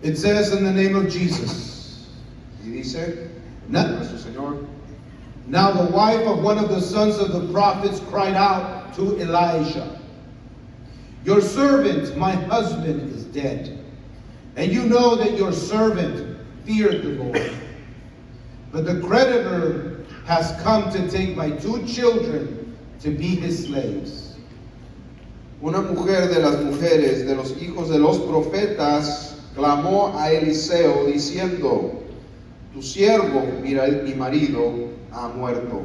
It says in the name of Jesus. Y dice, Now, nuestro Señor, now the wife of one of the sons of the prophets cried out to Elijah, "Your servant, my husband, is dead. And you know that your servant feared the Lord. But the creditor has come to take my 2 children to be his slaves." una mujer de las mujeres de los hijos de los profetas clamó a Eliseo diciendo, tu siervo, mira, mi marido, ha muerto.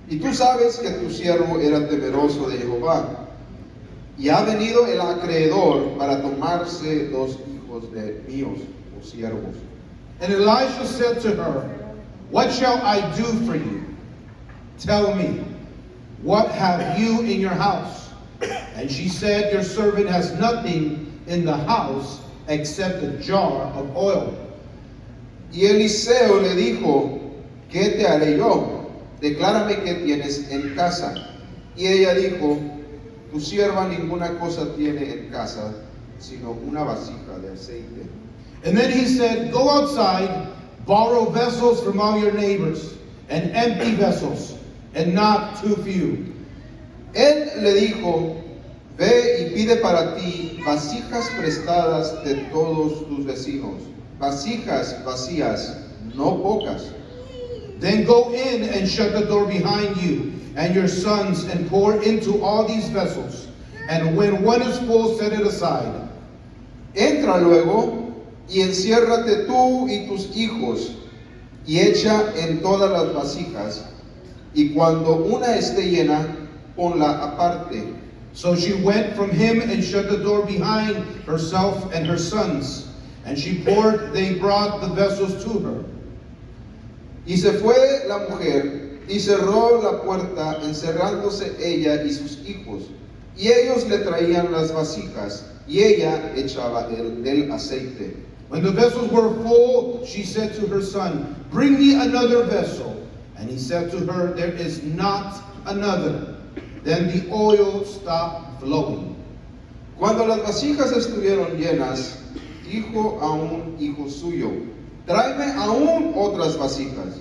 Y tú sabes que tu siervo era temeroso de Jehová. Y ha venido el acreedor para tomarse 2 hijos de míos, o siervos. And Elisha said to her, "What shall I do for you? Tell me, what have you in your house?" And she said, "Your servant has nothing in the house except a jar of oil." Y Eliseo le dijo, ¿qué te haré yo? Declárame qué tienes en casa. Y ella dijo, tu sierva ninguna cosa tiene en casa, sino una vasija de aceite. And then he said, "Go outside, borrow vessels from all your neighbors, and empty vessels, and not too few." Él le dijo, ve y pide para ti vasijas prestadas de todos tus vecinos, vasijas vacías, no pocas. Then go in and shut the door behind you and your sons, and pour into all these vessels. And when one is full, set it aside. Entra luego y enciérrate tú y tus hijos, y echa en todas las vasijas, y cuando una esté llena, ponla aparte. So she went from him and shut the door behind herself and her sons. And they brought the vessels to her. Y se fue la mujer y cerró la puerta, encerrándose ella y sus hijos. Y ellos le traían las vasijas, y ella echaba del aceite. When the vessels were full, she said to her son, "Bring me another vessel." And he said to her, "There is not another." Then the oil stopped flowing. Cuando las vasijas estuvieron llenas, dijo a un hijo suyo, tráeme aún otras vasijas.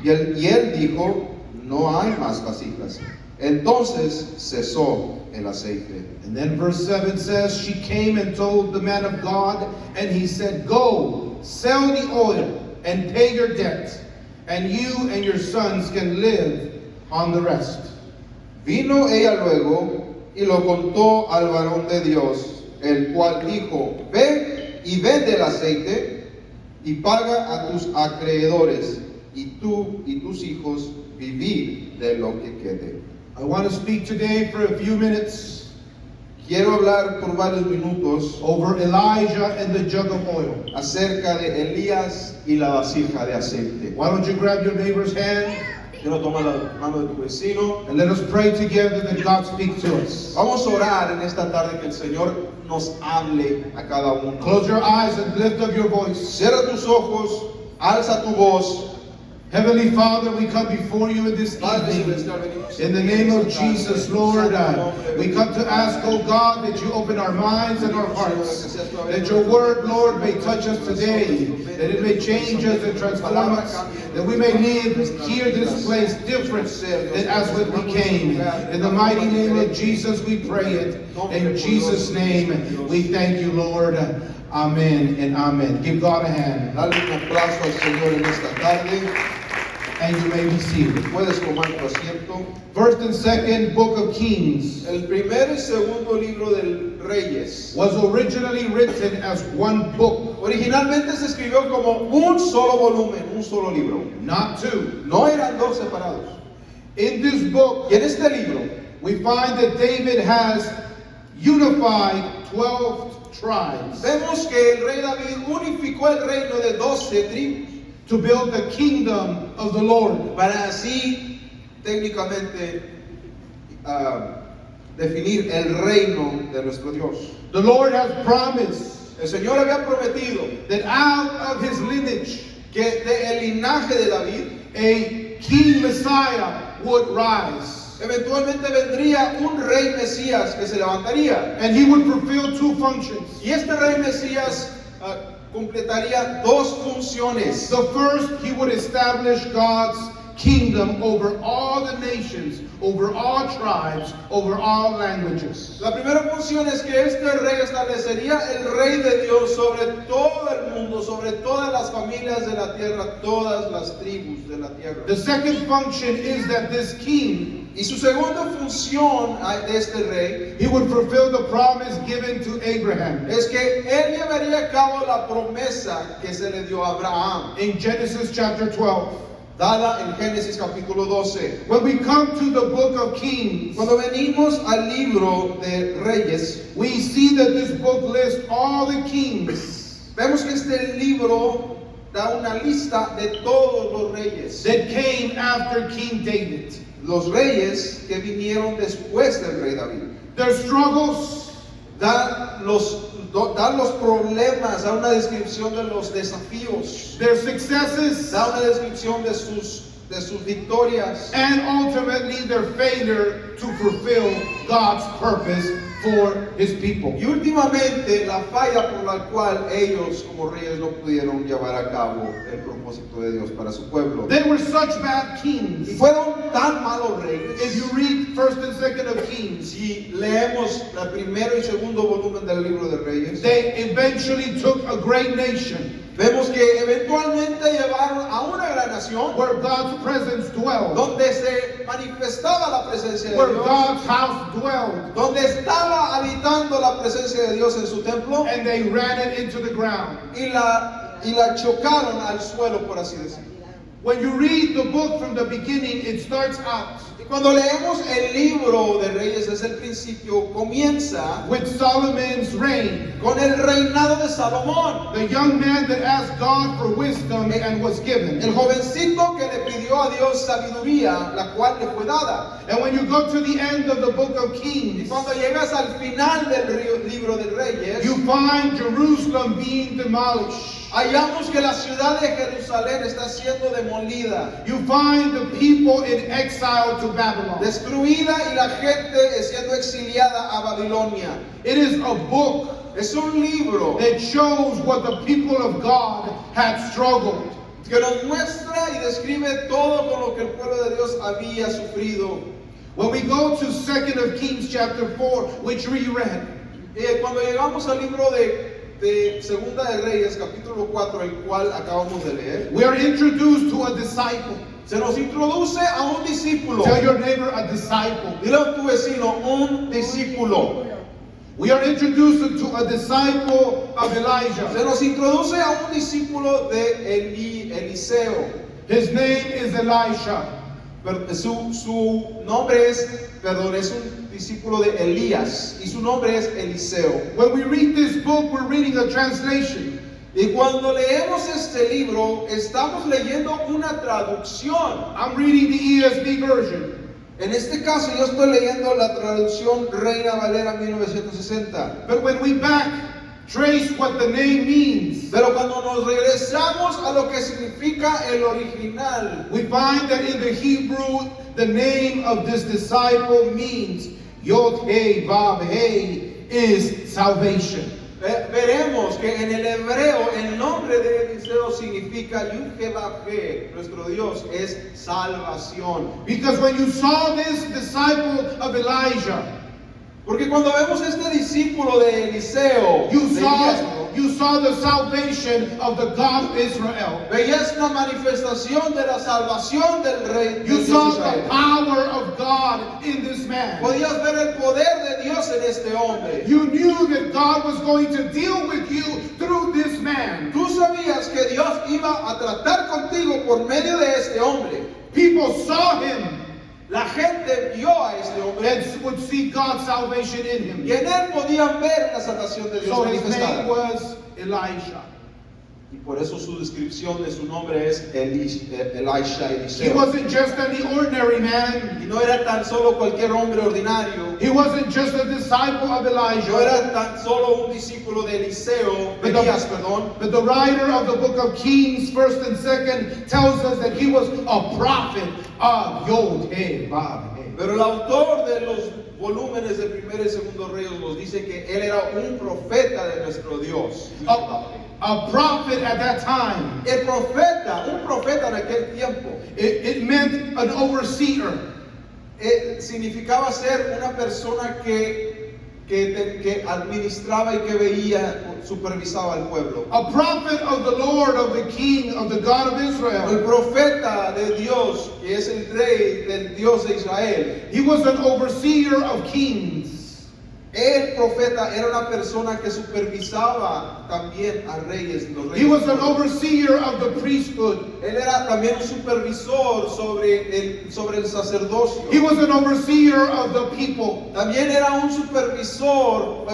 Y él dijo, no hay más vasijas. Entonces cesó el aceite. And then verse 7 says, she came and told the man of God, and he said, "Go, sell the oil and pay your debt, and you and your sons can live on the rest." Vino ella luego y lo contó al varón de Dios, el cual dijo, ve y vende el aceite y paga a tus acreedores, y tú y tus hijos vivid de lo que quede. I want to speak today for a few minutes Quiero hablar por varios minutos over Elijah and the jug of oil. acerca de Elías y la vasija de aceite. Why don't you grab your neighbor's hand Quiero tomar la mano de tu vecino. and let us pray together that God speaks to us. Vamos a orar en esta tarde que el Señor nos hable a cada uno. Close your eyes and lift up your voice. Cierra tus ojos, alza tu voz. Heavenly Father, we come before you in this Padre evening. celestial, venimos In the name of Jesus, Lord, we come to ask, oh God, that you open our minds and our hearts, that your word, Lord, may touch us today, that it may change us and transform us, that we may live here this place different than as when we came. In the mighty name of Jesus, we pray it. In Jesus' name, we thank you, Lord. Amen and amen. Give God a hand. Dale un aplauso al Señor en esta tarde. And you may be seated. Puedes tomar tu asiento. First and second book of Kings El primer y segundo libro del Reyes. was originally written as one book, Originalmente se escribió como un solo volumen, un solo libro. not two. No eran dos separados. In this book, Y en este libro we find that David has unified 12 tribes vemos que el rey David unificó el reino de 12 tribus to build the kingdom of the Lord. para así técnicamente definir el reino de nuestro Dios. The Lord has promised El Señor había prometido that out of his lineage que del linaje de David a king Messiah would rise, eventualmente vendría un rey Mesías que se levantaría. and he would fulfill two functions. Y este rey Mesías completaría dos funciones. The first, he would establish God's kingdom over all the nations, over all tribes, over all languages. La primera función es que este rey establecería el rey de Dios sobre todo el mundo, sobre todas las familias de la tierra, todas las tribus de la tierra. The second function is that this king, Y su segunda función de este rey he would fulfill the promise given to Abraham. es que él llevaría a cabo la promesa que se le dio a Abraham, In Genesis chapter 12, dada en Génesis capítulo 12. when we come to the book of Kings, Cuando venimos al libro de Reyes, we see that this book lists all the kings vemos que este libro da una lista de todos los reyes. that came after King David. Los reyes que vinieron después del rey David. Their struggles, Da los problemas, da una descripción de los desafíos, their successes, da una descripción de sus victorias and ultimately their failure to fulfill God's purpose for his people. y últimamente la falla por la cual ellos como reyes no pudieron llevar a cabo el propósito de Dios para su pueblo. They were such bad Y kings. fueron tan malos reyes. If you read 1st and 2nd of Kings, Si leemos el primero y segundo volumen del libro de Reyes, they eventually took a great nation vemos que eventualmente llevaron a una gran nación where God's presence dwelled, donde se manifestaba la presencia de where Dios, God's house dwelled, donde estaba habitando la presencia de Dios en su templo and they ran it into the ground. y la chocaron al suelo, por así decirlo. When you read the book from the beginning, it starts out Y cuando leemos el libro de Reyes desde el principio, comienza with Solomon's reign, con el reinado de Salomón, the young man that asked God for wisdom and was given. el jovencito que le pidió a Dios sabiduría, la cual le fue dada. And when you go to the end of the book of Y Kings, cuando llegas al final del libro de Reyes, you find Jerusalem being demolished. hallamos que la ciudad de Jerusalén está siendo demolida, You find the people in exile to Babylon. destruida y la gente siendo exiliada a Babilonia. It is a book Es un libro that shows what the people of God had struggled. que nos muestra y describe todo con lo que el pueblo de Dios había sufrido. When we go to 2nd of Kings chapter 4, which we read, Cuando llegamos al libro de Segunda de Reyes, capítulo 4, el cual acabamos de leer, we are introduced to a disciple. se nos introduce a un discípulo. Tell your neighbor a disciple. Dile a tu vecino, un discípulo. We are introduced to a disciple of Elijah. Se nos introduce a un discípulo de Eliseo. His name is Elisha. Su nombre es un discípulo de Elías y su nombre es Eliseo. When we read this book, we're reading a translation. Y cuando leemos este libro, estamos leyendo una traducción. I'm reading the ESV version. En este caso, yo estoy leyendo la traducción Reina Valera 1960. But when we trace what the name means, Pero cuando nos regresamos a lo que significa el original, we find that in the Hebrew, the name of this disciple means Yod He Vav He is salvation. veremos que en el hebreo el nombre de Eliseo significa Yud-He-Vav-He, nuestro Dios es salvación. Because when you saw this disciple of Elijah, Porque cuando vemos este discípulo de Eliseo, you de Elías, saw the salvation of the God of Israel. veías la manifestación de la salvación del rey de You Dios saw the Israel. power of God in this man. Podías ver el poder de Dios en este hombre. You knew that God was going to deal with you through this man. Tú sabías que Dios iba a tratar contigo por medio de este hombre. People saw him La gente vio a este hombre and would see God's salvation in him. y en él podían ver la salvación de Dios So his manifestada. name was Elisha. Y por eso su descripción de su nombre es Elisha, He Eliseo. wasn't just any ordinary man. Y no era tan solo cualquier hombre ordinario. He wasn't just a disciple of No Elijah. era tan solo un discípulo de Eliseo, de Elías, perdón. But the writer of the book of Kings, 1st and 2nd, tells us that he was a prophet of Yod He Vav He. Pero el autor de los volúmenes de Primero y Segundo Reyes nos dice que él era un profeta de nuestro Dios. A prophet at that time. El profeta, un profeta en aquel tiempo, It meant an overseer. significaba ser una persona que administraba y que veía, supervisaba al pueblo. A prophet of the Lord, of the King, of the God of El Israel. profeta de Dios, que es el rey del Dios de Israel. He was an overseer of kings. El profeta era una persona que supervisaba también a reyes. Los reyes. He was an overseer of the priesthood. Él era también un supervisor sobre el sacerdocio. He was an overseer of the people. También era un supervisor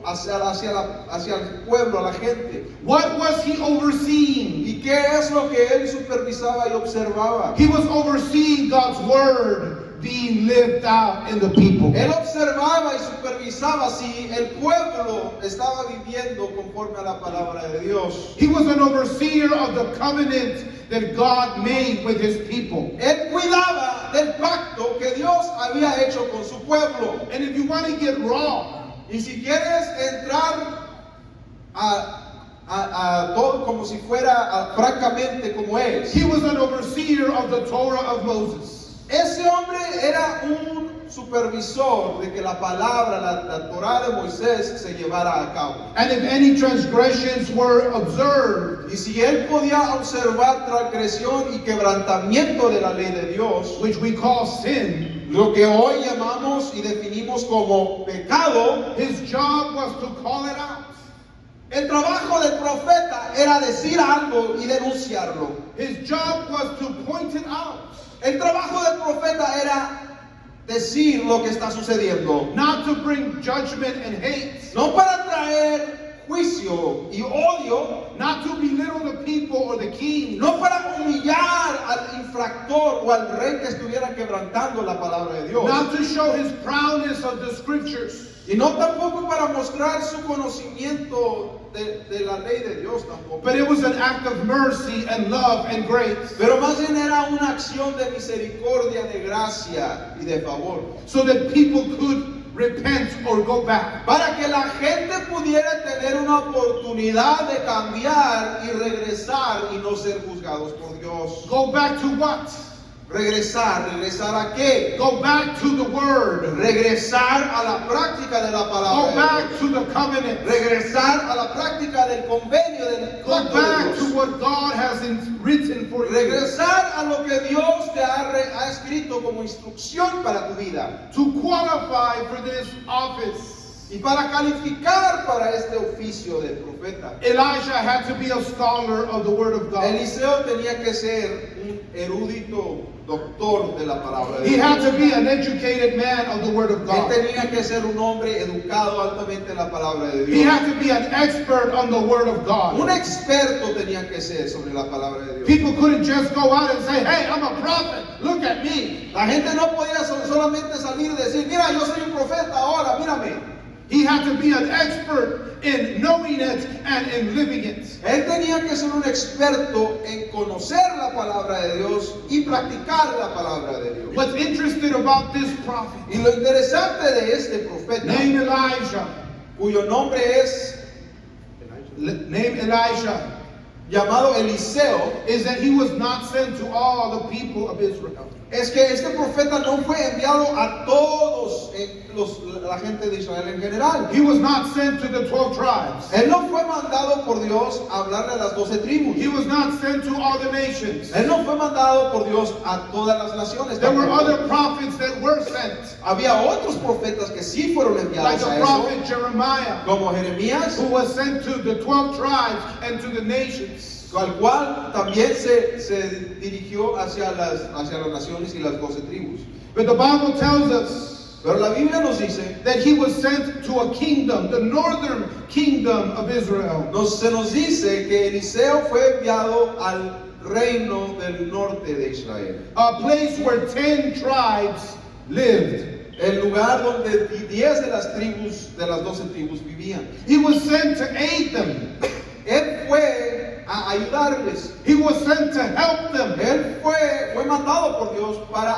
hacia el pueblo, a la gente. What was he overseeing? ¿Y qué es lo que él supervisaba y observaba? He was overseeing God's word being lived out in the people. Él observaba y supervisaba si el pueblo estaba viviendo conforme a la palabra de Dios. He was an overseer of the covenant that God made with his people. Él cuidaba del pacto que Dios había hecho con su pueblo. And if you want to get raw, Y si quieres entrar a todo como si fuera francamente como es, he was an overseer of the Torah of Moses. ese hombre era un supervisor de que la palabra, la Torá de Moisés se llevara a cabo. And if any transgressions were observed, Y si él podía observar transgresión y quebrantamiento de la ley de Dios, which we call sin, lo que hoy llamamos y definimos como pecado, his job was to call it out. el trabajo del profeta era decir algo y denunciarlo. His job was to point it out. El trabajo del profeta era decir lo que está sucediendo, Not to bring judgment and hate. no para traer juicio y odio, Not to belittle the people or the king. no para humillar al infractor o al rey que estuviera quebrantando la palabra de Dios, Not to show his proudness of the scriptures. y no tampoco para mostrar su conocimiento de la ley de Dios tampoco. But it was an act of mercy and love and grace. Pero más bien era una acción de misericordia, de gracia y de favor, So that people could repent or go back. para que la gente pudiera tener una oportunidad de cambiar y regresar y no ser juzgados por Dios. Go back to what? ¿Regresar a qué? Go back to the word. Regresar a la práctica de la Go palabra de back Dios. to the covenant. Regresar a la práctica del convenio, del Go pacto de back to Dios. what God has written for you. Regresar a lo que Dios te ha escrito como instrucción para tu vida. To qualify for this office, Y para calificar para este oficio de profeta, Elijah had to be a scholar of the word of God. Eliseo tenía que ser un erudito doctor de la palabra de He Dios. had to be an educated man of the word of Él God. tenía que ser un hombre educado altamente en la palabra de He Dios. had to be an expert on the word of Un God. experto tenía que ser sobre la palabra de Dios. People couldn't just go out and say, hey, I'm a prophet. Look at me. La gente no podía solamente salir y decir, mira, yo soy un profeta ahora, mírame. He had to be an expert in knowing it and in living it. Él tenía que ser un experto en conocer la palabra de Dios y practicar la palabra de Dios. What's interesting about this prophet, Y lo interesante de este profeta, named Elijah, cuyo nombre es named Elijah, llamado Eliseo, is that he was not sent to all the people of Israel. es que este profeta no fue enviado a todos la gente de Israel en general. He was not sent to the 12 tribes. Él no fue mandado por Dios a hablarle a las 12 tribus. He was not sent to all the nations. Él no fue mandado por Dios a todas las naciones. There were tampoco. other prophets that were sent, Había otros profetas que sí fueron like enviados the a eso, prophet Jeremiah, como Jeremías, who was sent to the 12 tribes and to the nations. al cual también se dirigió hacia las naciones y las 12 tribus. But the Bible tells us Pero la Biblia nos dice, that he was sent to a kingdom, the northern kingdom of Israel. se nos dice que Eliseo fue enviado al reino del norte de Israel, A place where 10 tribes lived. el lugar donde 10 de las tribus, de las 12 tribus vivían. He was sent to aid them. Él fue a ayudarles. He was sent to help them. Él fue mandado por Dios para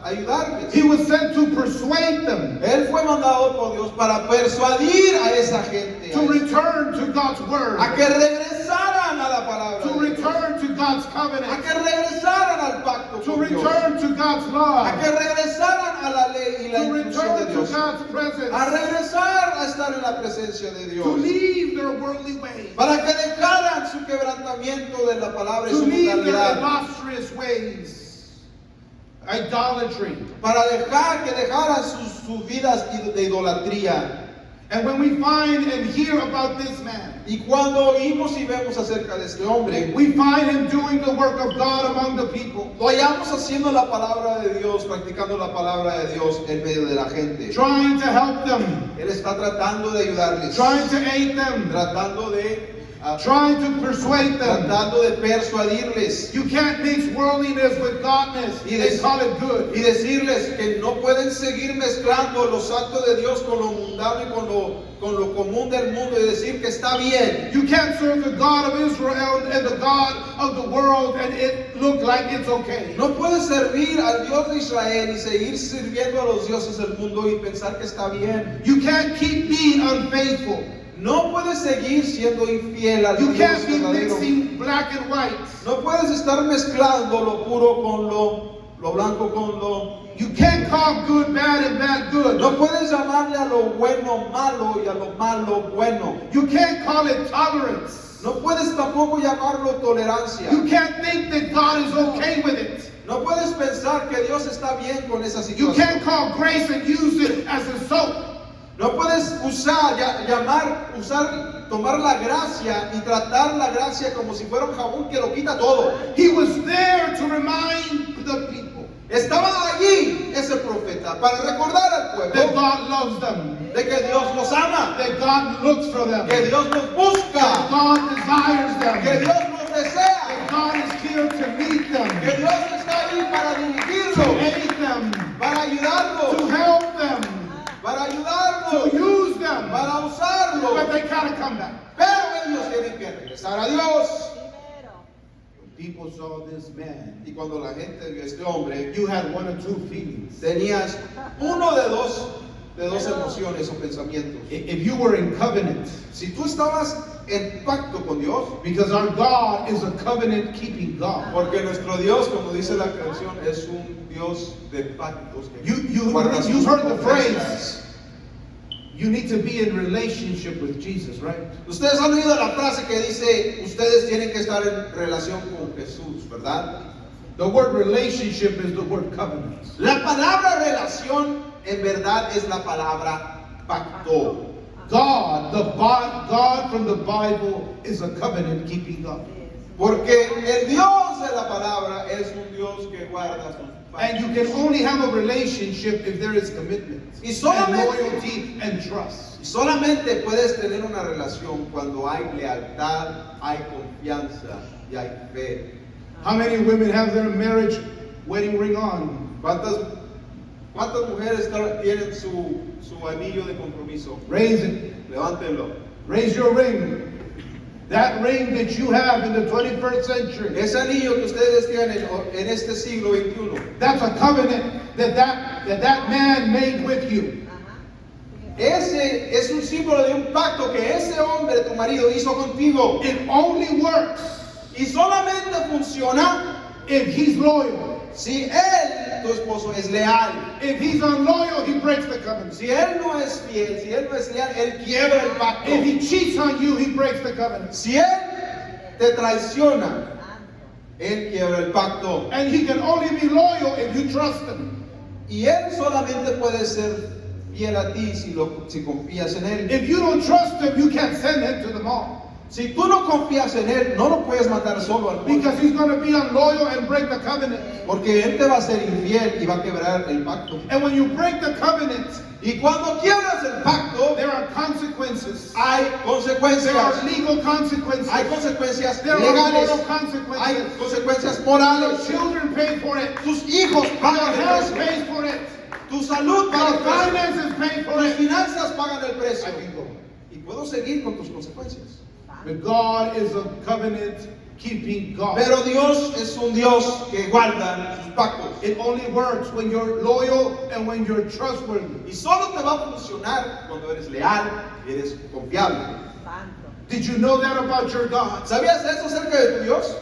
ayudarles. He was sent to persuade them Él fue mandado por Dios para persuadir a esa gente to return to God's word, a que regresaran a la palabra to de Dios, return to God's a covenant, que regresaran al pacto to con Dios, return to God's law, a que regresaran a la ley y la to instrucción de return to Dios, God's a presence, regresar a estar en la presencia de to Dios, leave their worldly ways, para que dejaran su quebrantamiento de la palabra y to su leave their mentalidad, illustrious ways, idolatry. para que dejaran sus vidas de idolatría. And when we find and hear about this man, Y cuando oímos y vemos acerca de este hombre, we find him doing the work of God among the people, lo hallamos haciendo la palabra de Dios, practicando la palabra de Dios en medio de la gente. trying to help them, Él está tratando de ayudarles, trying to aid them, tratando de trying to persuade them. tratando de persuadirles You can't mix worldliness with godness and call it good. y decirles que no pueden seguir mezclando lo santo de Dios con lo mundano y con lo común del mundo y decir que está bien. You can't serve the God of Israel and the God of the world and it look like it's okay. No puedes servir al Dios de Israel y seguir sirviendo a los dioses del mundo y pensar que está bien. You can't keep being unfaithful. No puedes seguir siendo infiel al You Dios can't be verdadero. mixing black and white. No puedes estar mezclando lo puro con lo blanco con lo... You can't call good bad and bad good. No puedes llamarle a lo bueno malo y a lo malo bueno. You can't call it tolerance. No puedes tampoco llamarlo tolerancia. You can't think that God is okay with it. No puedes pensar que Dios está bien con esa You situación. can't call grace and use it as a soap. No puedes tomar la gracia y tratar la gracia como si fuera un jabón que lo quita todo. He was there to remind the people Estaba allí ese profeta para recordar al that pueblo God loves them, de que Dios los ama, that God looks for them, que Dios los busca, God desires que them, Dios los desea, that God is here to meet que them, Dios está ahí para to dirigirlos, aid them, para to ayudarlos, help them, para to ayudarlos, use them, para usarlos. but they gotta come back. Pero ellos tienen que regresar a Dios. People saw this man. Y cuando la gente vio a este hombre, You had one or two feelings. tenías uno de dos emociones o pensamientos. If you were in covenant, Si tú estabas en pacto con Dios, because our God is a covenant keeping God. porque nuestro Dios, como dice la canción, es un Dios de pactos. Que You've guarda sus heard the promesas. phrase, you need to be in relationship with Jesus, right? Ustedes han oído la frase que dice, ustedes tienen que estar en relación con Jesús, ¿verdad? The word relationship is the word covenant. La palabra relación en verdad es la palabra pacto. God from the Bible is a covenant keeping God. Porque el Dios de la palabra es un Dios que guarda sus And you pactos. can only have a relationship if there is commitment Y and solamente- loyalty and trust. Y solamente puedes tener una relación cuando hay lealtad, hay confianza y hay fe. How many women have their marriage wedding ring on? ¿Cuántas mujeres tienen su anillo de compromiso? Raise it. Levántenlo. Raise your ring. That ring that you have in the 21st century. Ese anillo que ustedes tienen en este siglo XXI, That's a covenant that man made with you. ese es un símbolo de un pacto que ese hombre, tu marido, hizo contigo. It only works Y solamente funciona if he's loyal. si él, tu esposo, es leal. If he's unloyal, he breaks the covenant. Si él no es fiel, si él no es leal, él quiebra el pacto. If he cheats on you, he breaks the covenant. Si él te traiciona, él quiebra el pacto. And he can only be loyal if you trust him. Y él solamente puede ser fiel a ti si confías en él. If you don't trust him, you can't send him to the mall. Si tú no confías en él, no lo puedes mandar solo al mundo. Because he's going to be unloyal and break the covenant. Porque él te va a ser infiel y va a quebrar el pacto. And when you break the covenant, Y cuando quiebras el pacto, there are consequences. hay There are consecuencias. legal consequences. Hay consecuencias There are legales. moral Hay consequences. consecuencias Your morales. children pay for it. Tus hijos Your pagan el health precio. pays for it. Tu salud paga Your el precio. finances pay for Tus it. finanzas pagan el precio. I can go. Y puedo seguir con tus consecuencias. But God is a covenant-keeping God. Pero Dios es un Dios que guarda sus pactos. It only works when you're loyal and when you're trustworthy. Y solo te va a funcionar cuando eres leal y eres confiable. Did you know that about your God? ¿Sabías eso acerca de tu Dios?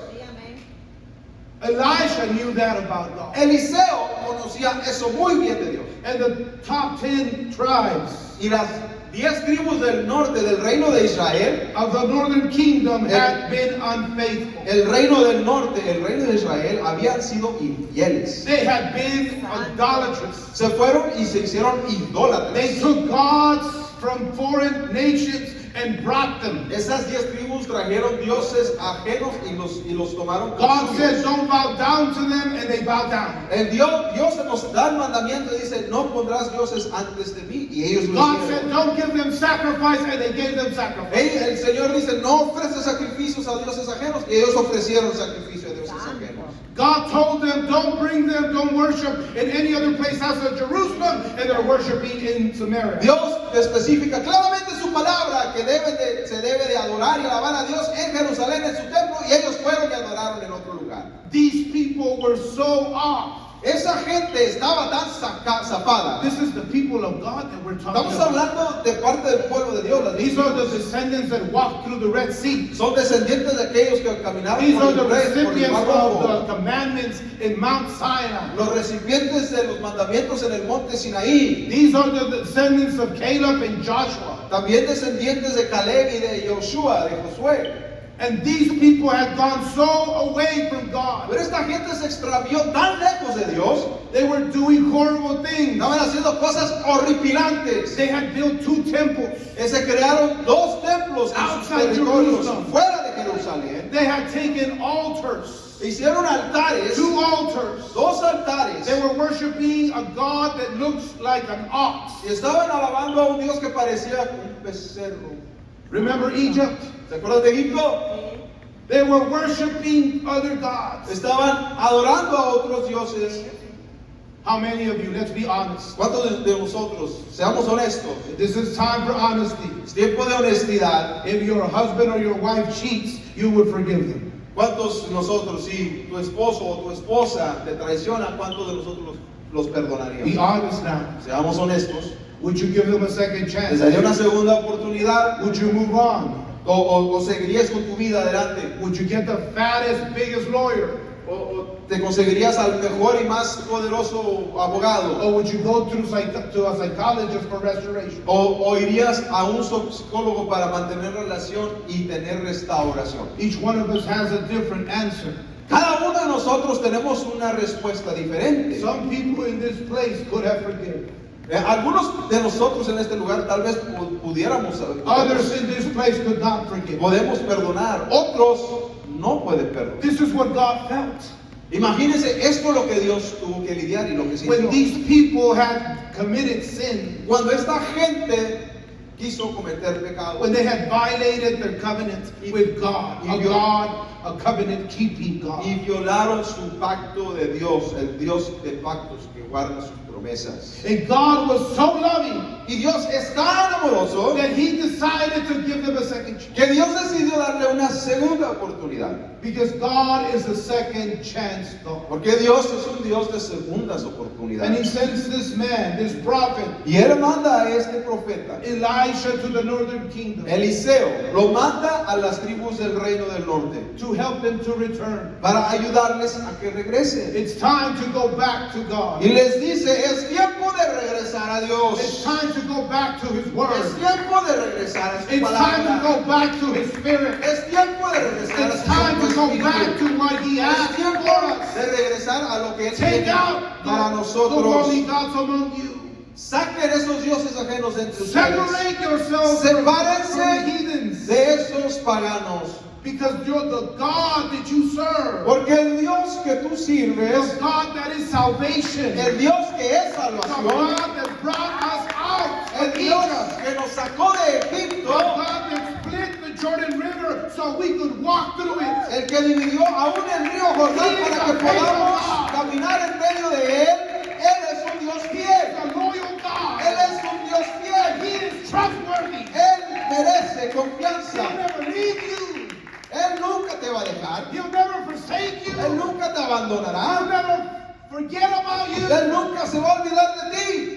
Elisha knew that about God. Eliseo conocía eso muy bien de Dios. And the top 10 tribes Y las 10 tribus del norte del reino de Israel, of the northern kingdom had been unfaithful. el reino del norte, el reino de Israel, habían sido infieles. They had been idolatrous. Se fueron y se hicieron idólatras. They took gods from foreign nations and brought them. Esas 10 tribus trajeron dioses ajenos y los tomaron como God suyos. says, don't bow down to them, and they bow down. Dios nos da el mandamiento y dice, no pondrás dioses antes de mí. Y ellos lo God hicieron. said, don't give them sacrifice, and they gave them sacrifice. El Señor dice, no ofreces sacrificios a dioses ajenos. Y ellos ofrecieron sacrificio a dioses ajenos. God told them, don't worship in any other place outside Jerusalem, and they're worshiping in Samaria. Dios especifica claramente en su palabra que se debe de adorar y alabar a Dios en Jerusalén, en su templo, y ellos fueron y adoraron en otro lugar. These people were so off. Esa gente estaba tan zafada. This is the people of God that we're talking Estamos about. hablando de parte del pueblo de Dios. Las These are the descendants that walked through the Red Sea. son descendientes de aquellos que caminaron These por are el the Mar recipients Rojo. of the commandments in Mount Sinai. Los recipientes de los mandamientos en el monte Sinaí. These are the descendants of Caleb and Joshua. También descendientes de Caleb y de Josué, de Josué. And these people had gone so away from God. Pero esta gente se extravió tan lejos de Dios. They were doing horrible things. Estaban haciendo cosas horripilantes. They had built 2 temples. Se crearon 2 templos en sus Outside territorios, Jerusalem. fuera de Jerusalén. They had taken altars. Hicieron altares, 2 altars. 2 altares. They were worshiping a God that looks like an ox. Y estaban alabando a un Dios que parecía un becerro. Remember Egypt? ¿Se acuerdan de Egipto? They were worshiping other gods. Estaban adorando a otros dioses. How many of you, let's be honest. ¿Cuántos de nosotros, seamos honestos, This is time for honesty. es tiempo de honestidad? If your husband or your wife cheats, you would forgive them. ¿Cuántos de nosotros, si tu esposo o tu esposa te traiciona, cuántos de nosotros los Be perdonaríamos? honest now. Seamos honestos. Would you give them a second ¿Les chance? daría una segunda oportunidad? Would you move on? ¿O seguirías con tu vida adelante? Would you get the fattest, biggest lawyer? ¿O te conseguirías al mejor y más poderoso abogado? Or would you go to a psychologist for restoration? ¿O irías a un psicólogo para mantener relación y tener restauración? Each one of us has a different answer. Cada uno de nosotros tenemos una respuesta diferente. Some people in this place could have forgiven. Algunos de nosotros en este lugar tal vez pudiéramos, Others in this place could not forgive. podemos perdonar, otros no pueden perdonar. This is what God felt. Imagínense, esto es lo que Dios tuvo que lidiar y lo que When sintió. these people had committed sin, Cuando esta gente quiso cometer pecado, when they had violated their covenant with God, a covenant-keeping God. y violaron su pacto de Dios, el Dios de pactos que guarda sus promesas. And God was so loving Y Dios es tan amoroso that He decided to give them a second chance. que Dios decidió darle una segunda oportunidad. Because God is a second chance God. Porque Dios es un Dios de segundas And He oportunidades. sends this man, this prophet, Y Él manda a este profeta, Elisha, to the northern kingdom Eliseo, lo manda a las tribus del reino del norte to help them to return. para ayudarles a que regresen. It's time to go back to God. Y les dice, es tiempo de regresar a It's Dios. time to go back to His Es Word. tiempo de regresar a su It's time to palabra. go back to His Spirit. Es tiempo de regresar a It's su time to go Espíritu. back to what He Es has tiempo for us. de regresar a lo que Él Take tiene out para the nosotros. holy gods among you. Saquen esos dioses ajenos entre ustedes. Separate yourselves from the Sepárense heathens. de esos paganos. Because you're the God that you serve. Porque el Dios que tú sirves, The God that is salvation. el Dios que es The salvación, God that brought us out el of Dios Egypt. que nos sacó de The Egipto, God that split the Jordan River so we could walk through it. el que dividió aún el río Jordán para que podamos caminar en medio de él, Él es un Dios fiel. The loyal God. Él es un Dios fiel. He is trustworthy. Él merece He'll confianza. never leave you dejar. He'll never forsake you. Él nunca te He'll abandonará. never forget about you. Él nunca se va a olvidar de ti.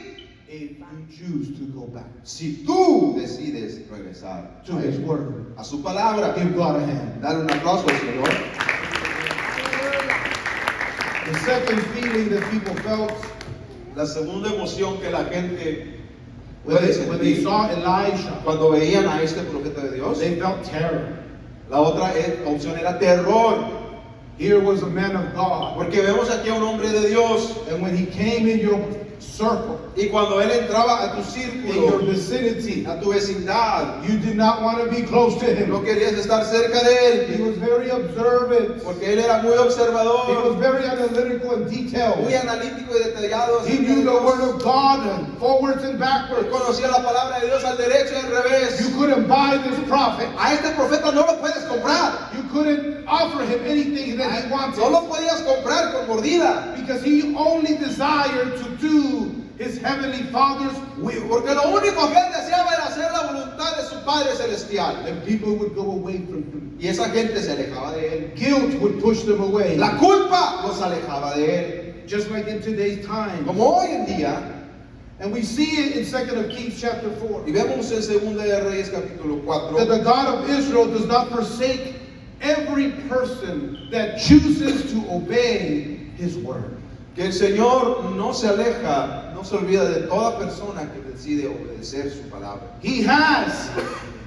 If you choose to go back Si tú decides regresar to His Word, a su palabra, give God a hand. dale un aplauso al Señor. The second feeling that people felt La segunda emoción que la gente when puede they sentir saw Elijah, cuando veían a este profeta de Dios, they felt terror. la otra opción era terror. Here was a man of God, Porque vemos aquí a un hombre de Dios and when he came in your circle, y cuando él entraba a tu in your círculo, vicinity, a tu vecindad, you did not want to be close to no him. querías estar cerca de He él was very observant. porque él era muy He was observador, very analytical and muy detailed. analítico y detallado. He acerca knew de the Dios. Word of God and forwards and Él backwards. conocía la palabra de Dios al derecho y al revés. You couldn't buy this prophet. A este profeta no lo puedes comprar. You couldn't offer him anything that he No wanted lo podías comprar con mordida. because he only desired to do his heavenly Father's will. Porque lo único que él deseaba era hacer la voluntad de su Padre Celestial. And people would go away from him. Y esa gente se alejaba de él. Guilt would push them away. La culpa los alejaba de él. Just like in today's time. Como hoy en día, And we see it in 2 Kings chapter 4. y vemos en 2 de Reyes capítulo That 4, the God of Israel does not forsake every person that chooses to obey his word. que el Señor no se aleja, no se olvida de toda persona que decide obedecer su palabra. He has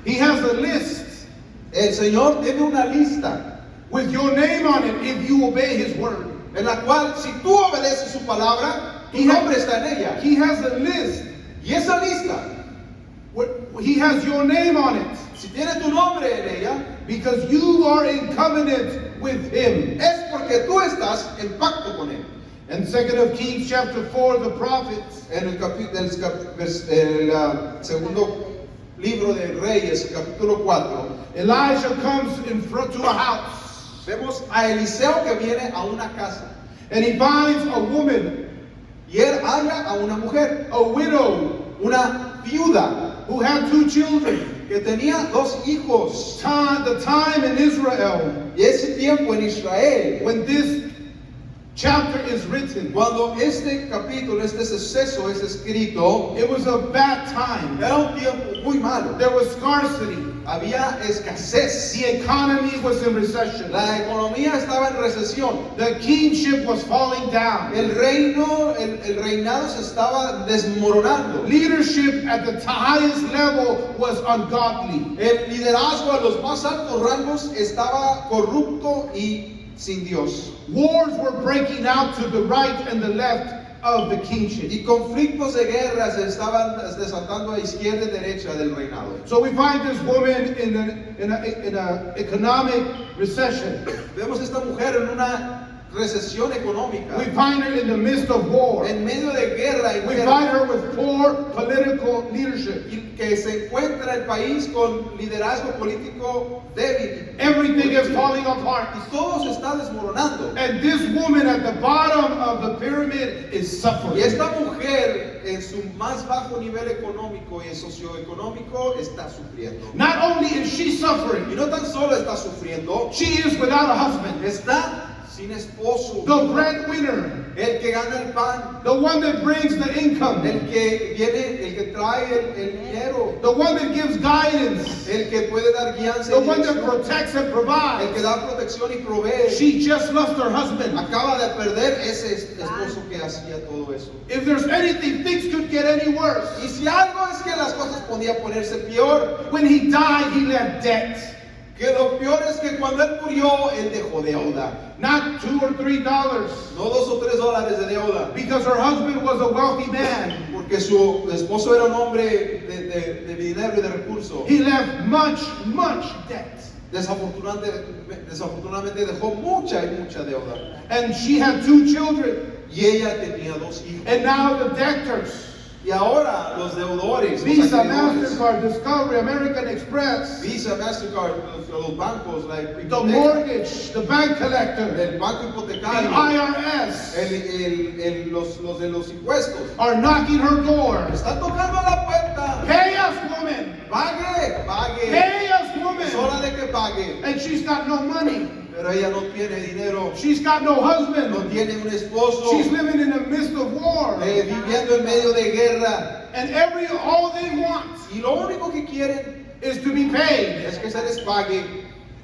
a list El Señor tiene una lista with your name on it if you obey his word. en la cual si tú obedeces su palabra, tu He nombre está en ella. He has a list. Y esa lista, He has your name on it si tiene tu nombre en ella, because you are in covenant with him. es porque tú estás en pacto con él. And 2 Kings chapter 4, the prophets, En el segundo libro de Reyes, capítulo 4, Elijah comes in front to a house vemos a Eliseo que viene a una casa and he finds a woman, y él halla a una mujer, a widow, una viuda who had 2 children. que tenía 2 hijos. The time in Israel Y ese tiempo en Israel, when this chapter is written, cuando este capítulo, este suceso es escrito, it was a bad time. era un tiempo muy malo. There was scarcity. Había escasez. The economy was in recession. La economía estaba en recesión. The kingship was falling down. El reinado se estaba desmoronando. Leadership at the highest level was ungodly. El liderazgo a los más altos rangos estaba corrupto y sin Dios. Wars were breaking out to the right and the left of the kingship. Y conflictos de guerra se estaban desatando a izquierda y derecha del reinado. So we find this woman in an economic recession. Vemos esta mujer en una recesión económica, We find her in the midst of war. en medio de guerra We interna, find her with poor political leadership. y que se encuentra el país con liderazgo político débil. Everything is falling apart. Y todo se está desmoronando. And this woman at the bottom of the pyramid is suffering. Y esta mujer en su más bajo nivel económico y socioeconómico está sufriendo. Not only is she Y suffering, no tan solo está sufriendo, she is without a husband. está sin esposo. The breadwinner, El que gana el pan, the one that brings the income, el que viene, el que trae el dinero, the one that gives guidance, el que puede dar guianza the y one that dirección, protects and el que provides. da protección y provee. She just lost her husband. Acaba de perder ese esposo que hacía todo eso. If there's anything, things could get any worse. Y si algo es que las cosas podían ponerse peor, When he died, he left debt. que lo peor es que cuando él murió, él dejó deuda. Not $2 or $3, No $2 o $3 de deuda, because her husband was a wealthy man. porque su esposo era un hombre de dinero y de recursos. He left much debt. Desafortunadamente dejó mucha deuda. And she had 2 children. Y ella tenía 2 hijos. And now the debtors, Y ahora los deudores, los Visa, acreedores, MasterCard, Discovery, American Express, Visa, Mastercard, los bancos, the mortgage, the bank collector, el banco the hipotecario, IRS los de los impuestos, are knocking her door. están tocando la puerta. Pay us, woman! Pague, Pay us, es hora woman! de que pague. And she's got no money. pero ella no tiene dinero, She's got no no husband. tiene un esposo, She's living in the midst of war. viviendo en medio de guerra. And all they want Y lo único que quieren is to be paid. es que se les pague.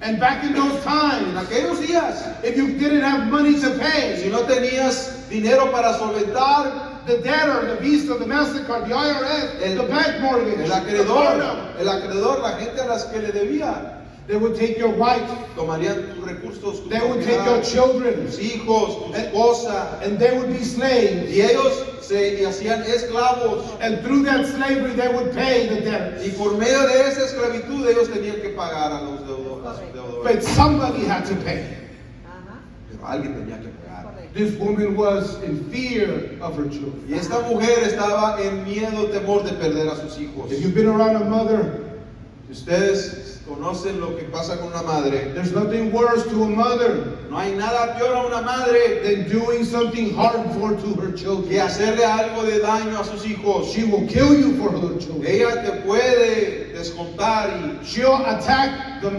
And back in those En times, aquellos días, if you didn't have money to si pay, no tenías dinero para solventar, the debtor, the Visa, the MasterCard, the IRS, the bank mortgage, el the acreedor, Florida, la gente a las que le debía, they would take your wife, tomarían tus recursos, tu they would take your propiedad, children, tus hijos, tu esposa, and they would be slaves. y ellos se hacían esclavos. And through that slavery, they would pay the debtors. Y por medio de esa esclavitud ellos tenían que pagar a los deudores. But somebody had to pay. Pero alguien tenía que pagar. This woman was in fear of her children. Y esta mujer estaba en miedo, temor de perder a sus hijos. If you've been around a mother, Si ustedes conocen lo que pasa con una madre, there's nothing worse to a mother no hay nada peor a una madre than doing something harmful to her que children. hacerle algo de daño a sus hijos. She will kill you for her children. Ella te puede descontar y She'll attack the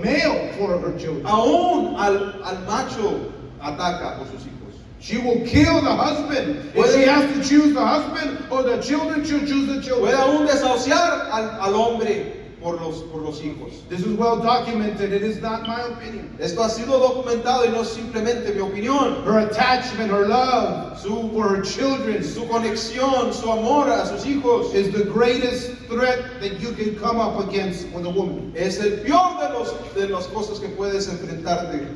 male for her children. aún al macho ataca por sus hijos. She will kill the husband. If she has to choose the husband or the children, she'll choose the Puede children. aún desahuciar al hombre por los hijos. This is well documented. It is not my opinion. Esto ha sido documentado y no es simplemente mi opinión. Her attachment, her love Su, for her children su conexión, su amor a sus hijos is the greatest threat that you can come up against with a woman. es el peor de las cosas que puedes enfrentarte.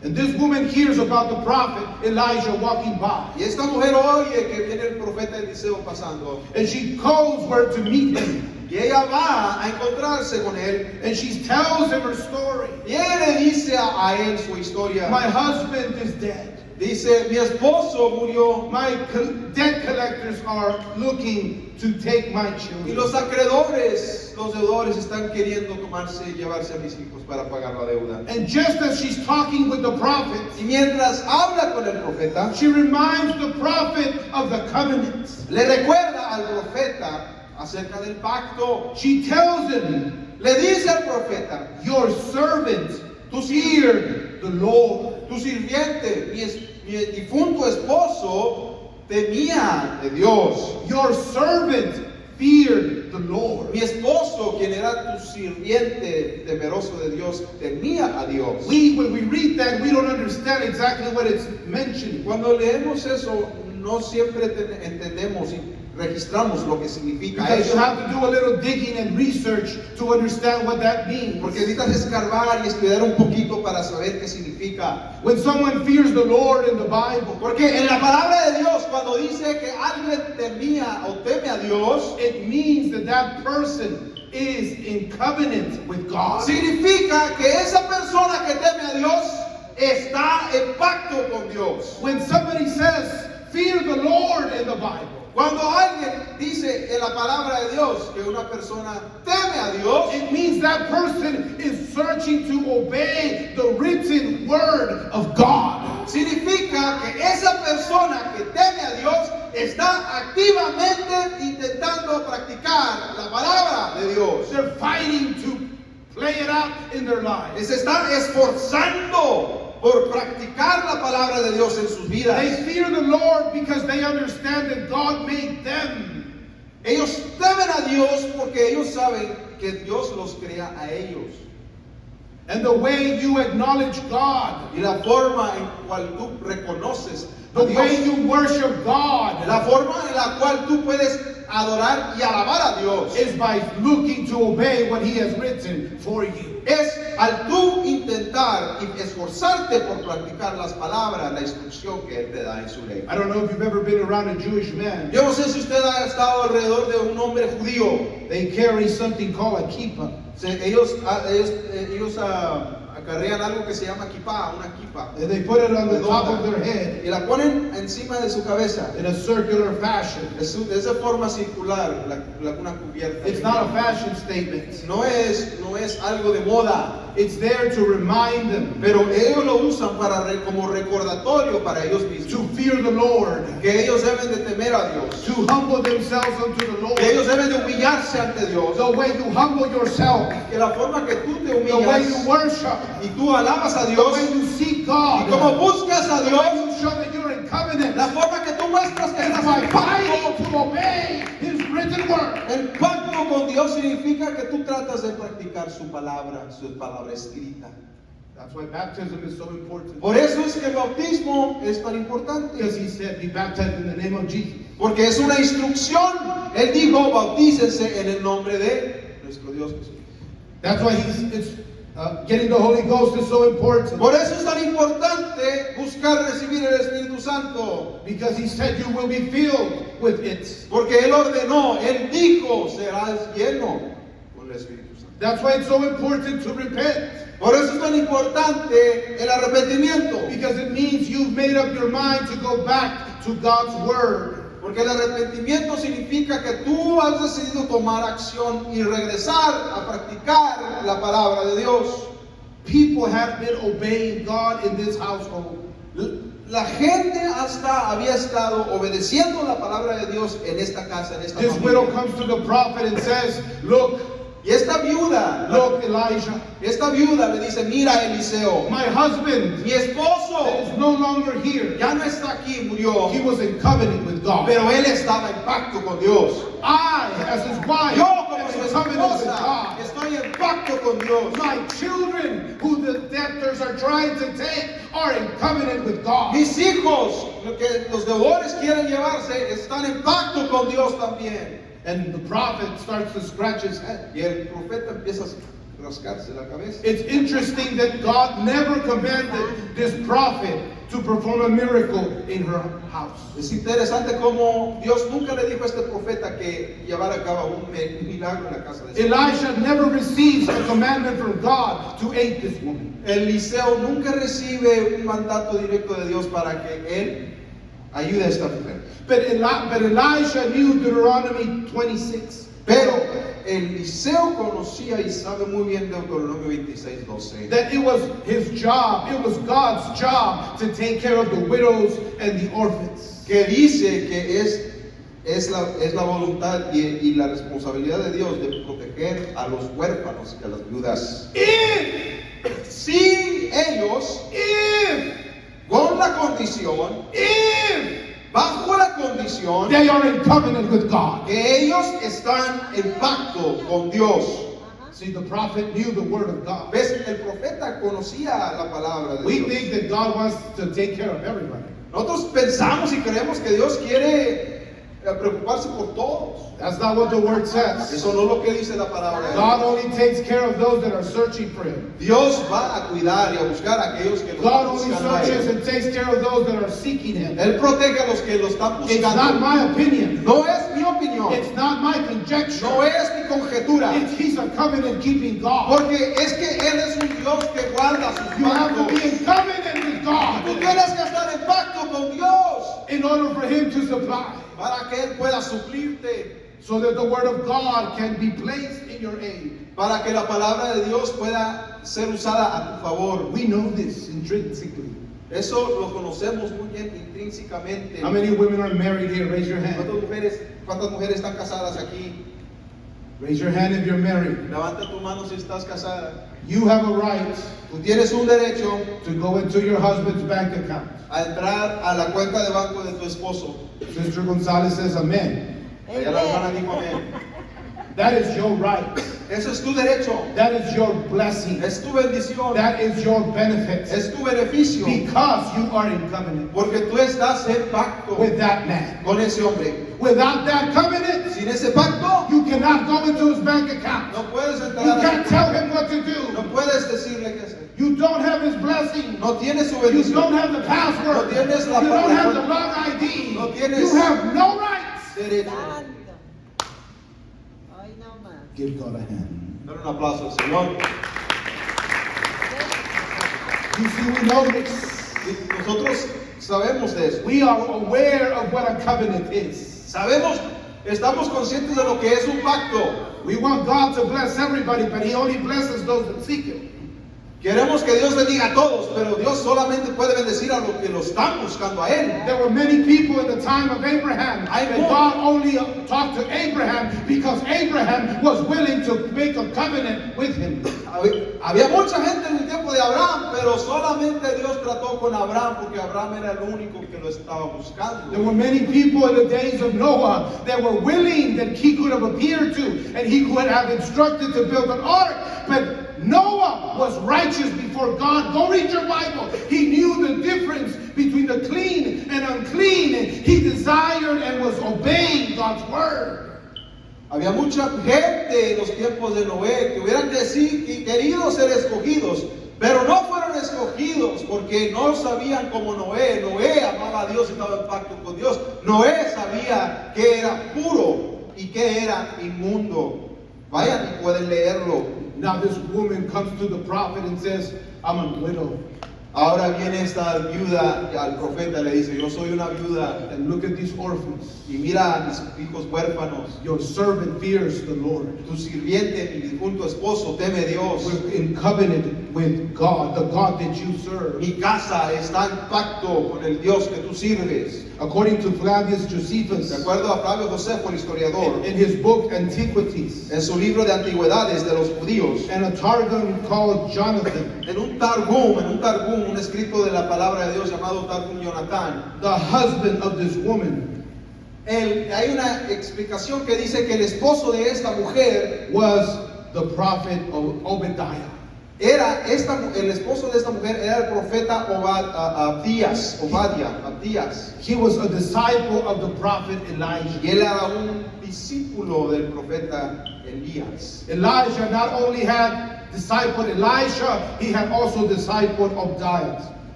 And this woman hears about the prophet Elijah walking by. Y esta mujer oye que viene el profeta Eliseo pasando And she goes where to meet him. y ella va a encontrarse con él And she tells him her story. y ella le dice a él su historia. My husband is dead. Dice, mi esposo murió My debt collectors are looking to take my y children. los acreedores, los deudores están queriendo tomarse y llevarse a mis hijos para pagar la deuda. And just as she's talking with the prophet, Y mientras habla con el profeta, she reminds the prophet of the covenant. le recuerda al profeta acerca del pacto. She tells him, Le dice al profeta, your servant feared the Lord. tu sirviente, mi difunto esposo, temía de Dios. Your servant feared the Lord. Mi esposo, quien era tu sirviente temeroso de Dios, temía a Dios. When we read that, we don't understand exactly what it's mentioning. Cuando leemos eso, no siempre entendemos y registramos lo que significa Because you eso. have to do a little digging and research to understand what that means. Porque necesitas escarbar y estudiar un poquito para saber qué significa. When someone fears the Lord in the Bible, Porque en la palabra de Dios, cuando dice que alguien temía o teme a Dios, it means that that person is in covenant with God. significa que esa persona que teme a Dios está en pacto con Dios. When somebody says, fear the Lord in the Bible, Cuando alguien dice en la palabra de Dios que una persona teme a Dios, it means that person is searching to obey the written word of God. significa que esa persona que teme a Dios está activamente intentando practicar la palabra de Dios. They're fighting to play it out in their lives. Se están esforzando por practicar la palabra de Dios en sus vidas. They fear the Lord because they understand that God made them. Ellos temen a Dios porque ellos saben que Dios los crea a ellos. And the way you acknowledge God, Y la forma en cual tú reconoces a the way Dios, you worship God, la forma en la cual tú puedes adorar y alabar a Dios, is by looking to obey what He has written for you. es al tú intentar y esforzarte por practicar las palabras, la instrucción que Él te da en su ley. I don't know if you've ever been around a Jewish man. Yo no sé si usted ha estado alrededor de un hombre judío. They carry something called a kippah. Ellos acarrean algo que se llama kippah, una kippah, And they put it on the top of their head y la ponen encima de su cabeza. in a circular fashion. Es de forma circular, una cubierta. It's not a fashion statement. No es algo de moda. It's there to remind them pero ellos lo usan como recordatorio para ellos mismos. to fear the Lord, Que ellos deben de temer a Dios. to humble themselves unto the Lord. Que ellos deben de humillarse ante Dios. The way you humble yourself, Que la forma que tú te the way you humillas worship, y tú alabas a the Dios way you seek y God, como buscas a the Dios, way you show that you're in covenant, la forma que tú muestras que is estás by en pacto. fighting to obey His written word. El pacto con Dios significa que tú tratas de practicar su palabra escrita. That's why baptism is so important. Por eso es que el bautismo es tan importante. Because He said, be baptized in the name of Jesus. Porque es una instrucción. Él dijo, bautícense en el nombre de nuestro Dios Jesús. That's why getting the Holy Ghost is so important. Por eso es tan importante buscar recibir el Espíritu Santo. Because He said you will be filled with it. Porque Él ordenó, Él dijo, serás lleno con el Espíritu Santo. That's why it's so important to repent. Por eso es tan importante el arrepentimiento. Because it means you've made up your mind to go back to God's Word. Porque el arrepentimiento significa que tú has decidido tomar acción y regresar a practicar la palabra de Dios. People have been obeying God in this household. La gente había estado obedeciendo la palabra de Dios en esta casa, en esta This familia. widow comes to the prophet and says, look, Y esta viuda Elijah, le dice, mira Eliseo, my husband mi esposo is no longer here. ya no está aquí, murió, He was in covenant with God. pero él estaba en pacto con Dios. I, as his wife, Yo como am su in covenant with esposa God. estoy en pacto con Dios. My children, who the debtors are trying to take, are in covenant with God. Mis hijos, lo que los deudores quieren llevarse, están en pacto con Dios también. And the prophet starts to scratch his head. Y el profeta empieza a rascarse la cabeza. It's interesting that God never commanded this prophet to perform a miracle in her house. Es interesante cómo Dios nunca le dijo a este profeta que llevara a cabo un milagro en la casa de Dios. Elijah never receives a commandment from God to aid this woman. Eliseo nunca recibe un mandato directo de Dios para que él ayude a esta mujer. But Elisha knew Deuteronomy 26. Pero Eliseo conocía y sabe muy bien Deuteronomio 26:12. That it was his job, it was God's job to take care of the widows and the orphans. Que dice que es la voluntad y la responsabilidad de Dios de proteger a los huérfanos y a las viudas. Si ellos, con la condición, bajo la condición they are in covenant with God. que ellos están en pacto con Dios. See, the prophet knew the word of God. ¿Ves? El profeta conocía la palabra de We Dios. think that God wants to take care of everybody. Nosotros pensamos y creemos que Dios quiere preocuparse por todos. That's not what the word says. Eso no es lo que dice la palabra de God Dios. only takes care of those that are searching for Him. Dios va a cuidar y a buscar a aquellos que lo God only buscan a searches Él. and takes care of those that are seeking Him. Él protege a los que lo están It's not buscando. my opinion. No es mi opinión, It's not my conjecture. no es mi conjetura, He's a covenant keeping God. porque es que Él es un Dios que guarda sus You have to pactos. be in covenant with Tú God tienes que estar en pacto con Dios in order for Him to supply, para que Él pueda suplirte, so that the word of God can be placed in your aid. para que la palabra de Dios pueda ser usada a tu favor. We know this intrinsically. Eso lo conocemos muy bien intrínsecamente. How many women are married here? Raise your hand. ¿Cuántas mujeres están casadas aquí? Raise your hand if you're married. Levanta tu mano si estás casada. You have a right Tú tienes un derecho to go into your husband's bank account. a entrar a la cuenta de banco de tu esposo. Sister Gonzalez says amen. Allá la hermana dijo amén. That is your right. Eso es tu derecho, That is your blessing. es tu bendición, That is your benefit. es tu beneficio, Because you are in covenant porque tú estás en pacto with that man. con ese hombre. Without that covenant, Sin ese pacto, you cannot go into his bank account. no puedes You entrar, can't tell him what to no do. puedes decirle qué hacer. You don't have his blessing. No tienes su You bendición, don't have the password. No tienes la You don't have the palabra. wrong ID. No tienes- You have no rights. derecho. Santo. Hoy no más. Give God a hand. Dar un aplauso al Señor. You see, we know this. Y nosotros sabemos de eso. We are aware of what a covenant is. Sabemos, estamos conscientes de lo que es un pacto. We want God to bless everybody, but He only blesses those that seek Him. Queremos que Dios bendiga a todos, pero Dios solamente puede bendecir a los que lo están buscando a Él. There were many people in the time of Abraham, I and know. God only talked to Abraham because Abraham was willing to make a covenant with him. Había mucha gente en el tiempo de Abraham, pero solamente Dios trató con Abraham porque Abraham era el único que lo estaba There buscando. were many people in the days of Noah that were willing that he could have appeared to, and he could have instructed to build an ark, but Noah was righteous before God. Go read your Bible. He knew the difference between the clean and unclean, and he desired and was obeying God's word. Había mucha gente en los tiempos de Noé que hubieran querido ser escogidos, pero no fueron escogidos porque no sabían como Noé. Noé amaba a Dios y estaba en pacto con Dios. Noé sabía que era puro y que era inmundo. Vayan y pueden leerlo. Now this woman comes to the prophet and says, I'm a widow. Ahora viene esta viuda y al profeta le dice, yo soy una viuda And look at these orphans. y mira a mis hijos huérfanos. Your servant fears the Lord. Tu sirviente, mi difunto esposo, teme a Dios. We're in covenant with God, the God that you serve. Mi casa está en pacto con el Dios que tú sirves. According to Flavius De Josephus, acuerdo a Flavio Josefo, el historiador, in his book Antiquities, en su libro de antigüedades de los judíos, and a Targum called Jonathan, en un targum, un escrito de la palabra de Dios llamado Targum Jonatán, the husband of this woman, hay una explicación que dice que el esposo de esta mujer was the prophet Obadiah. el esposo de esta mujer era el profeta Abdías, He was a disciple of the prophet Elijah. y él era un discípulo del profeta Elías. Elijah not only had discipled Elisha, he had also discipled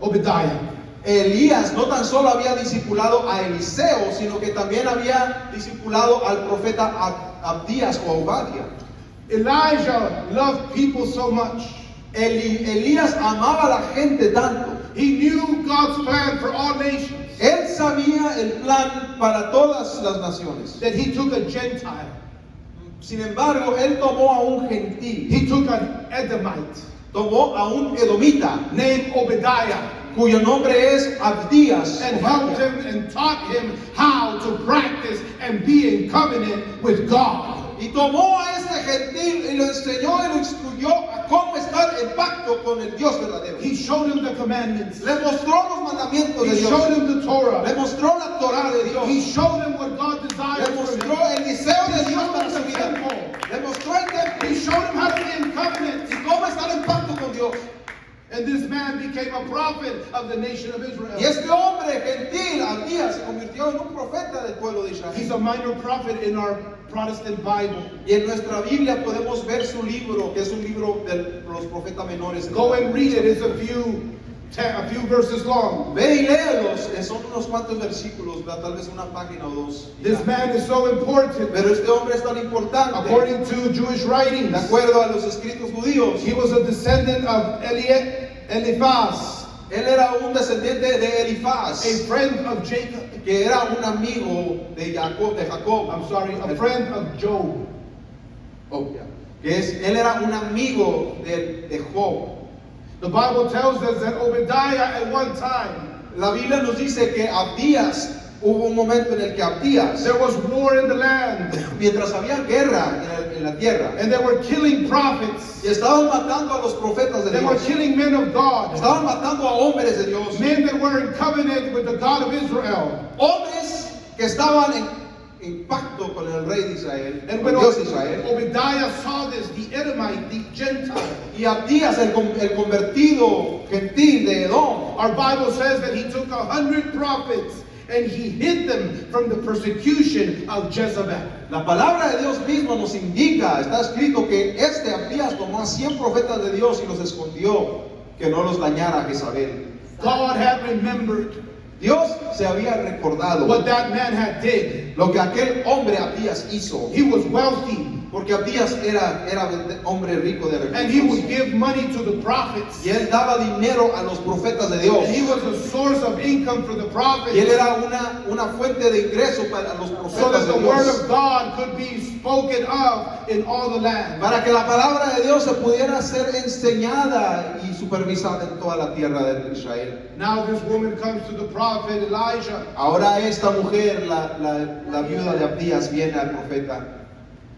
Obadiah. Elías no tan solo había discipulado a Eliseo, sino que también había discipulado al profeta Abdías o Obadiah. Elijah loved people so much. Elías amaba a la gente tanto. He knew God's plan for all nations, Él sabía el plan para todas las naciones. that he took a Gentile. Sin embargo, él tomó a un gentil, He took an Edomite tomó a un edomita, named Obadiah, cuyo nombre es Abdías, and helped him and taught him how to practice and be in covenant with God. y tomó a este gentil y lo enseñó y lo instruyó a cómo estar en pacto con el Dios verdadero. He showed him the commandments. Le mostró los mandamientos de He showed Dios, him the Torah. le mostró la Torah de Dios, He showed him what God desired le for mostró him. el deseo de He Dios showed para him su the vida, temple. le mostró el templo He showed him how to be in covenant. y cómo estar en pacto con Dios. And this man became a prophet of the nation of Y Israel. este hombre gentil, Abdías, se convirtió en un profeta del pueblo de Israel. He's a minor prophet in our Protestant Bible. Y en nuestra Biblia podemos ver su libro, que es un libro de los profetas menores. Go and read it. It's a few verses long. Ve y léelos, son unos cuantos versículos, tal vez una página o dos. This man is so important. Pero este hombre es tan importante. According to Jewish writings, De acuerdo a los escritos judíos, he was a descendant of Eliphaz, él era un descendiente de a Elifaz, friend of Jacob. que era un amigo de Jacob. I'm sorry, a friend of Job. Él era un amigo de Job. The Bible tells us that Obadiah at one time, La Biblia nos dice que Abdías, hubo un momento en el que Abdías, there was war in the land, mientras había guerra en la tierra, and they were killing prophets. y estaban matando a los profetas de They were Dios, killing men of God, estaban matando a hombres de Dios, men that were in covenant with the God of Israel. hombres que estaban en pacto con el rey de Israel, And con when Dios de Israel. Obadiah saw this, the Edomite, the Gentile, Y Abdías, el convertido gentil de Edom, our Bible says that he took 100 prophets and he hid them from the persecution of Jezebel. la palabra de Dios mismo nos indica, está escrito que este Abdías tomó a 100 profetas de Dios y los escondió, que no los dañara Jezabel. God had remembered Dios se había recordado what that man had did. lo que aquel hombre Abdías hizo. He was wealthy. Porque Abdías era hombre rico de And he would recursos. give money to the prophets. Y él daba dinero a los profetas de Dios. And he was a source of income for the prophets. Y él era una fuente de ingreso para los So profetas that de the word Dios. of God could be spoken of in all the land. Para que la palabra de Dios se pudiera ser enseñada y supervisada en toda la tierra de Israel. Now this woman comes to the prophet Elijah. Ahora esta mujer, la viuda de Abdías, viene al profeta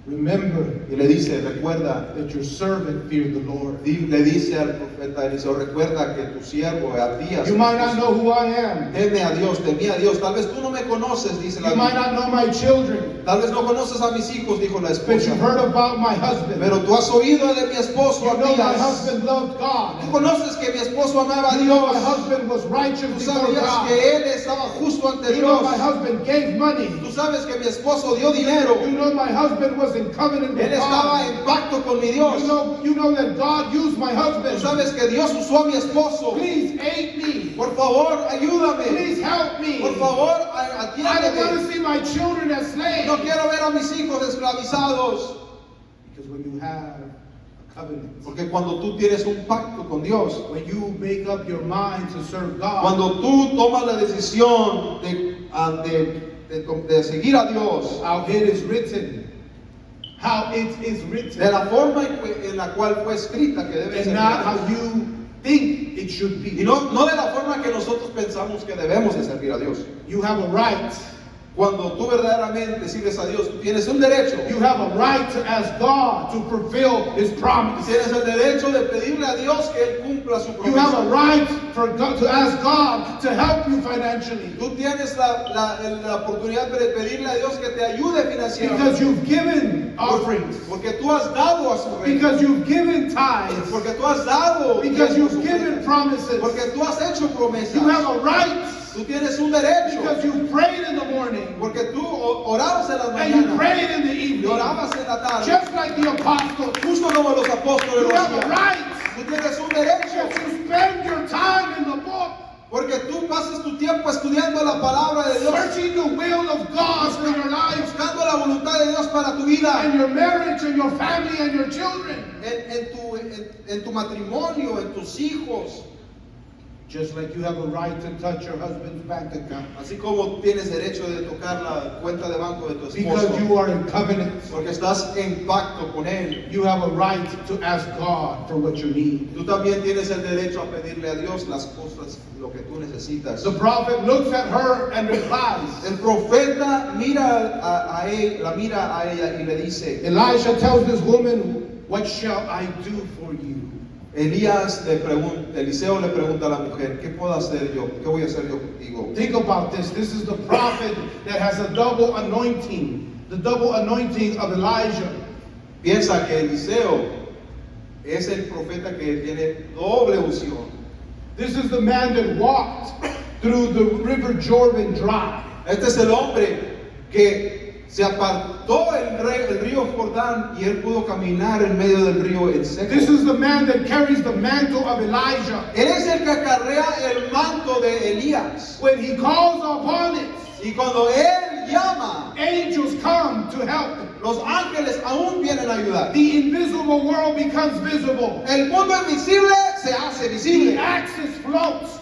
Remember y le dice, recuerda, that your servant feared the Lord. le dice al profeta Eliseo, recuerda que tu siervo Abdías, You might not know who I am. teme a Dios, temía a Dios. Tal vez tú no me conoces, dice la You might Biblia. not know my children. Tal vez no conoces a mis hijos, dijo la But esposa. you've heard about my husband. Pero tú has oído de mi esposo You know my Abdías. husband loved Tú God. conoces que mi esposo amaba a You know my Dios. husband was righteous Tú before sabías God. que él estaba justo ante You know Dios. my husband gave money. Tú sabes que mi esposo dio dinero. You know my husband was in covenant with Él estaba God. en pacto con mi Dios. You know that God used my Tú husband. sabes que Dios usó a mi esposo. Please aid me. Por favor, ayúdame. Please help me. Por favor, I don't want atiéndeme. to see my children as slaves. No quiero ver a mis hijos esclavizados. Because when you have a covenant, Porque cuando tú tienes un pacto con Dios, when you make up your mind to serve God, cuando tú tomas la decisión de seguir a Dios, how it is written, how it is de written, la forma en la cual fue escrita que debe and ser, not how you think it should y be. no de la forma que nosotros pensamos que debemos de servir a Dios. You have a right. Cuando tú verdaderamente sirves a Dios, tú tienes un derecho. You have a right to ask God to fulfill His promise. Tienes el derecho de pedirle a Dios que Él cumpla su You have a promesa. right for God, to ask God to help you financially. Tú tienes la oportunidad de pedirle a Dios que te ayude Because financieramente. you've given offerings. Porque tú has dado a su reino. Because you've given tithes. Porque tú has dado. Because a you've su given reino. promises. Porque tú has hecho promesas. You have a right. Tú tienes un derecho. Because you prayed in the morning. Porque tú orabas en las And you mañanas. prayed in the Y evening. orabas en la tarde. Just like the apostles. Justo como los apóstoles You lo have a hacían. right. Tú tienes un derecho. Because you spend your time in the book. Porque tú pasas tu tiempo estudiando la palabra de Dios. Searching the will of God for your life. Buscando la voluntad de Dios para tu vida. And your marriage and your family and your children. En tu matrimonio, en tus hijos. Just like you have a right to touch your husband's bank account. Así como tienes derecho de tocar la cuenta de banco de tu Because esposo. you are in covenant. Porque estás en pacto con él. You have a right to ask God for what you need. Tú también tienes el derecho a pedirle a Dios las cosas, lo que tú necesitas. The prophet looks at her and replies. El profeta la mira a ella y le dice, Elisha tells this woman, what shall I do for you? Eliseo le pregunta a la mujer, ¿qué puedo hacer yo? ¿Qué voy a hacer yo contigo? Think about this. This is the prophet that has a double anointing. The double anointing of Elijah. Piensa que Eliseo es el profeta que tiene doble unción. This is the man that walked through the river Jordan dry. Este es el hombre que se apartó el río Jordán y él pudo caminar en medio del río en seco. This is the man that carries the mantle of Elijah. Él es el que acarrea el manto de Elías. When he calls upon it, Y cuando él llama, angels come to help him. los ángeles aún vienen a ayudar. The invisible world becomes visible. El mundo invisible se hace The visible. axis floats.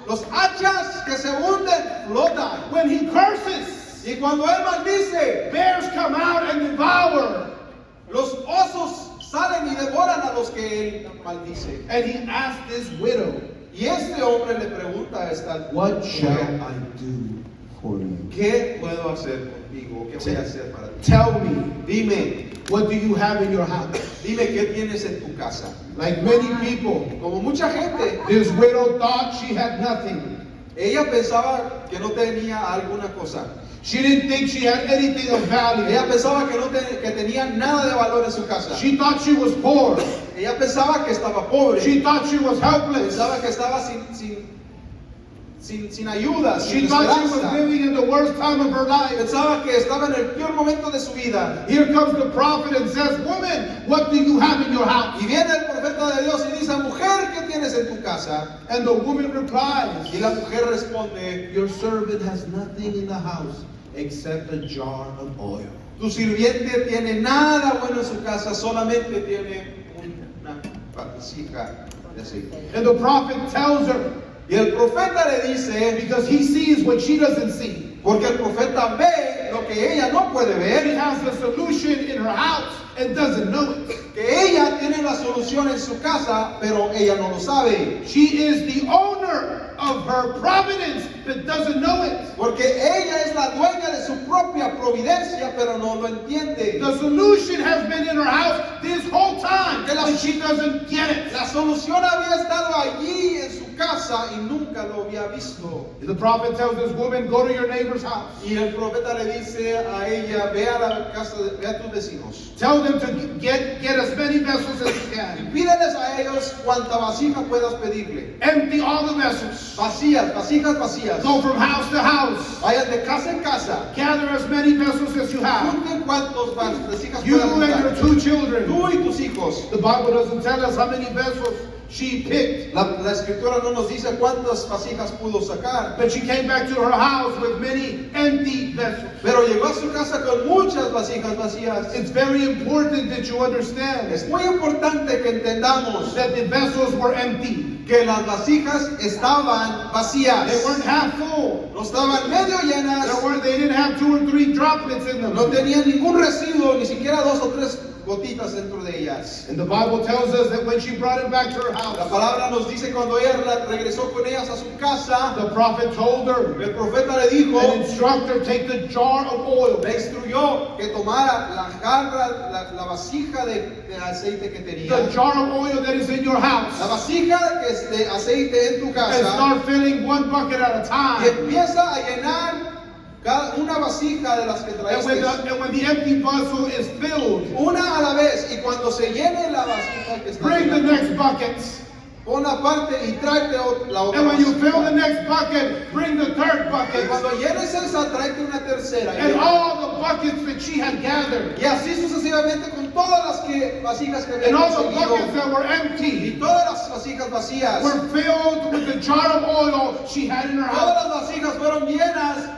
Los hachas que se hunden flotan. When he curses, Y cuando él maldice, bears come out and devour. los osos salen y devoran a los que él maldice. And he asked this widow, Y este hombre le pregunta a esta what mujer, shall I do for you? ¿qué puedo hacer contigo? ¿Qué voy a hacer para ti? Tell me, Dime, what do you have in your house? dime qué tienes en tu casa. Like many people, Como mucha gente, this widow thought she had nothing. ella pensaba que no tenía alguna cosa. She didn't think she had anything of value. Ella pensaba que tenía nada de valor en su casa. She thought she was poor. Ella pensaba que estaba pobre. She thought she was helpless. Pensaba que estaba sin ayuda, She sin thought she was esperanza. living in the worst time of her life. Pensaba que estaba en el peor momento de su vida. Here comes the prophet and says, woman, what do you have in your house? Y viene el profeta de Dios y dice, mujer, ¿qué tienes en tu casa? And the woman replies, Y la mujer responde, your servant has nothing in the house except a jar of oil. Tu sirviente tiene nada bueno en su casa, solamente tiene una vasija de aceite. And the prophet tells her, Y el profeta le dice, because he sees what she doesn't see. porque el profeta ve lo que ella no puede She ver, has the solution in her house and doesn't know it. que ella tiene la solución en su casa, pero ella no lo sabe. She is the owner of her providence but doesn't know it. Porque ella es la dueña de su propia providencia, pero no lo entiende. The solution has been in her house this whole time, Que la- and she doesn't get it. La solución había estado allí en su casa y nunca lo había visto. The prophet tells this woman, go to your neighbor's house. Y el profeta le dice a ella, ve a la casa, ve a tus vecinos. Tell them to get as many vessels as you Y can. pídeles a ellos cuanta vasija puedas pedirle. Empty all the vessels. Vacías, vasijas vacías. Go from house to house. Vayan de casa en casa. Gather as many vessels as you have. Junten cuantos vasijas You puedan and your juntar. 2 children. Tú y tus hijos. The Bible doesn't tell us how many vessels she picked. La escritura no nos dice cuántas vasijas pudo sacar. But she came back to her house with many empty vessels. Pero llegó a su casa con muchas vasijas vacías. It's very important that you understand Es muy importante que entendamos that the vessels were empty. que las vasijas estaban vacías. They weren't half full. No estaban medio llenas. They didn't have 2 or 3 droplets in them. No tenían ningún residuo, ni siquiera 2 o 3 gotitas dentro de ellas. And the Bible tells us that when she brought it back to her La house, palabra nos dice cuando ella regresó con ellas a su casa, the prophet told her el profeta le dijo, and instructed her, take the jar of oil. le instruyó que tomara la jarra, la vasija de aceite que The tenía. jar of oil that is in your house. La vasija que es de aceite en tu And casa start filling 1 bucket at a y time. empieza a llenar una vasija de las que And when, traes. and when the empty vessel is filled, Una a la vez, y cuando se llene la vasija que está bring the llena, next bucket. pon aparte y tráete la otra And when you vasija. fill the next bucket, bring the third Y bucket. cuando llenes esa, tráete una tercera. And all the buckets that she had gathered, Y así sucesivamente con todas las vasijas que había and all the buckets conseguido. that were Y empty, todas las vasijas vacías. were filled with the jar of oil she had in her Todas house. las vasijas fueron llenas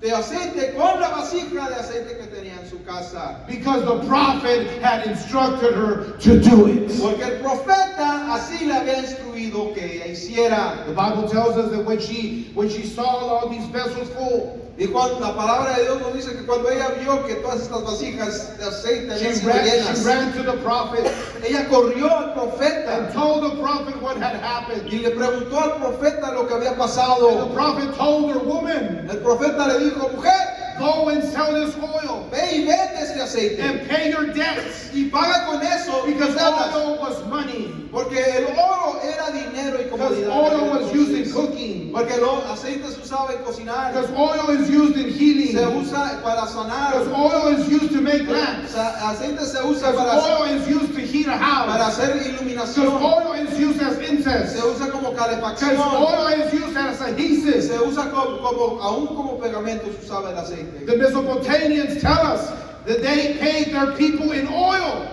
de aceite con la vasija de aceite que tenía en su casa. Because the prophet had instructed her to do it. Porque el profeta así le había instruido que ella hiciera. The Bible tells us that when she saw all these vessels full, Y cuando la palabra de Dios nos dice que cuando ella vio que todas estas vasijas de aceite habían she sido llenas, ran to the prophet ella corrió al and profeta told the prophet what had happened. y le preguntó al profeta lo que había And the pasado. prophet told her, woman, El profeta le dijo, mujer, go and sell this oil ve y vende este aceite and pay your debts. y paga con eso Because tus deudas. oil was money. Porque el oro era dinero y Because comodidad. oil was used in cooking. Porque el aceite se usaba en cocinar, Because oil is used in healing. se usa para sanar. Because oil is used to make O lamps. sea, aceite se usa Because para oil is used to heat a para house. hacer Because iluminación, oil is used as se incense. usa como Because calefacción, oil is used as adhesive. se usa aún como pegamento se usaba el aceite. The Mesopotamians tell us that they paid their people in oil.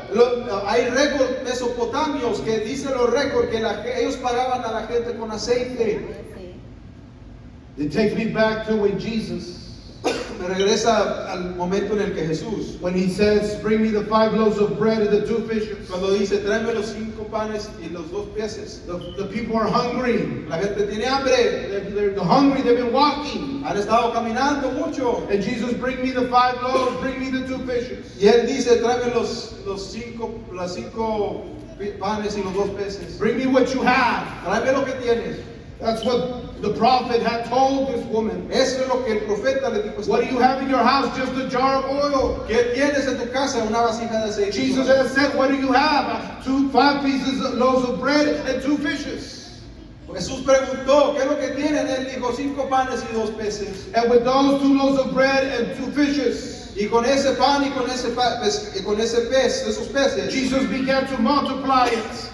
Hay récords mesopotamios que dicen los récords que ellos pagaban a la gente con aceite. It takes me back to when Jesus, Me regresa al momento en el que Jesús, when he says, bring me the 5 loaves of bread and the 2 fishes. cuando dice, tráeme los 5 panes y los 2 peces. The people are hungry. La gente tiene hambre, They're hungry. They've been walking. han estado caminando mucho. And Jesus, bring me the 5 loaves, bring me the 2 fishes. Y él dice, tráeme las 5 panes y los 2 peces. Bring me what you have. Tráeme lo que tienes. That's what the prophet had told this woman. Eso es lo que el profeta le dijo. What do you have in your house? Just a jar of oil. ¿Qué tienes en tu casa? Una vasija de aceite. Jesus has said, what do you have? 5 pieces of loaves of bread and 2 fishes. Jesús preguntó, ¿qué es lo que tienen? Él dijo, 5 panes y 2 peces. And with those 2 loaves of bread and 2 fishes, Y con ese pan y con ese pez, esos peces, Jesus began to multiply it.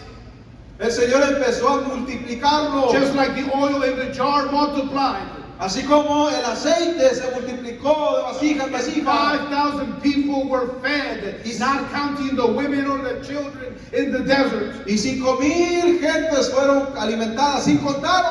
el Señor empezó a multiplicarlo. Just like the oil in the jar multiplied. Así como el aceite se multiplicó de vasija en vasija. 5,000 people were fed, not counting the women or the children in the desert. Y 5,000 gentes fueron alimentadas, sin contar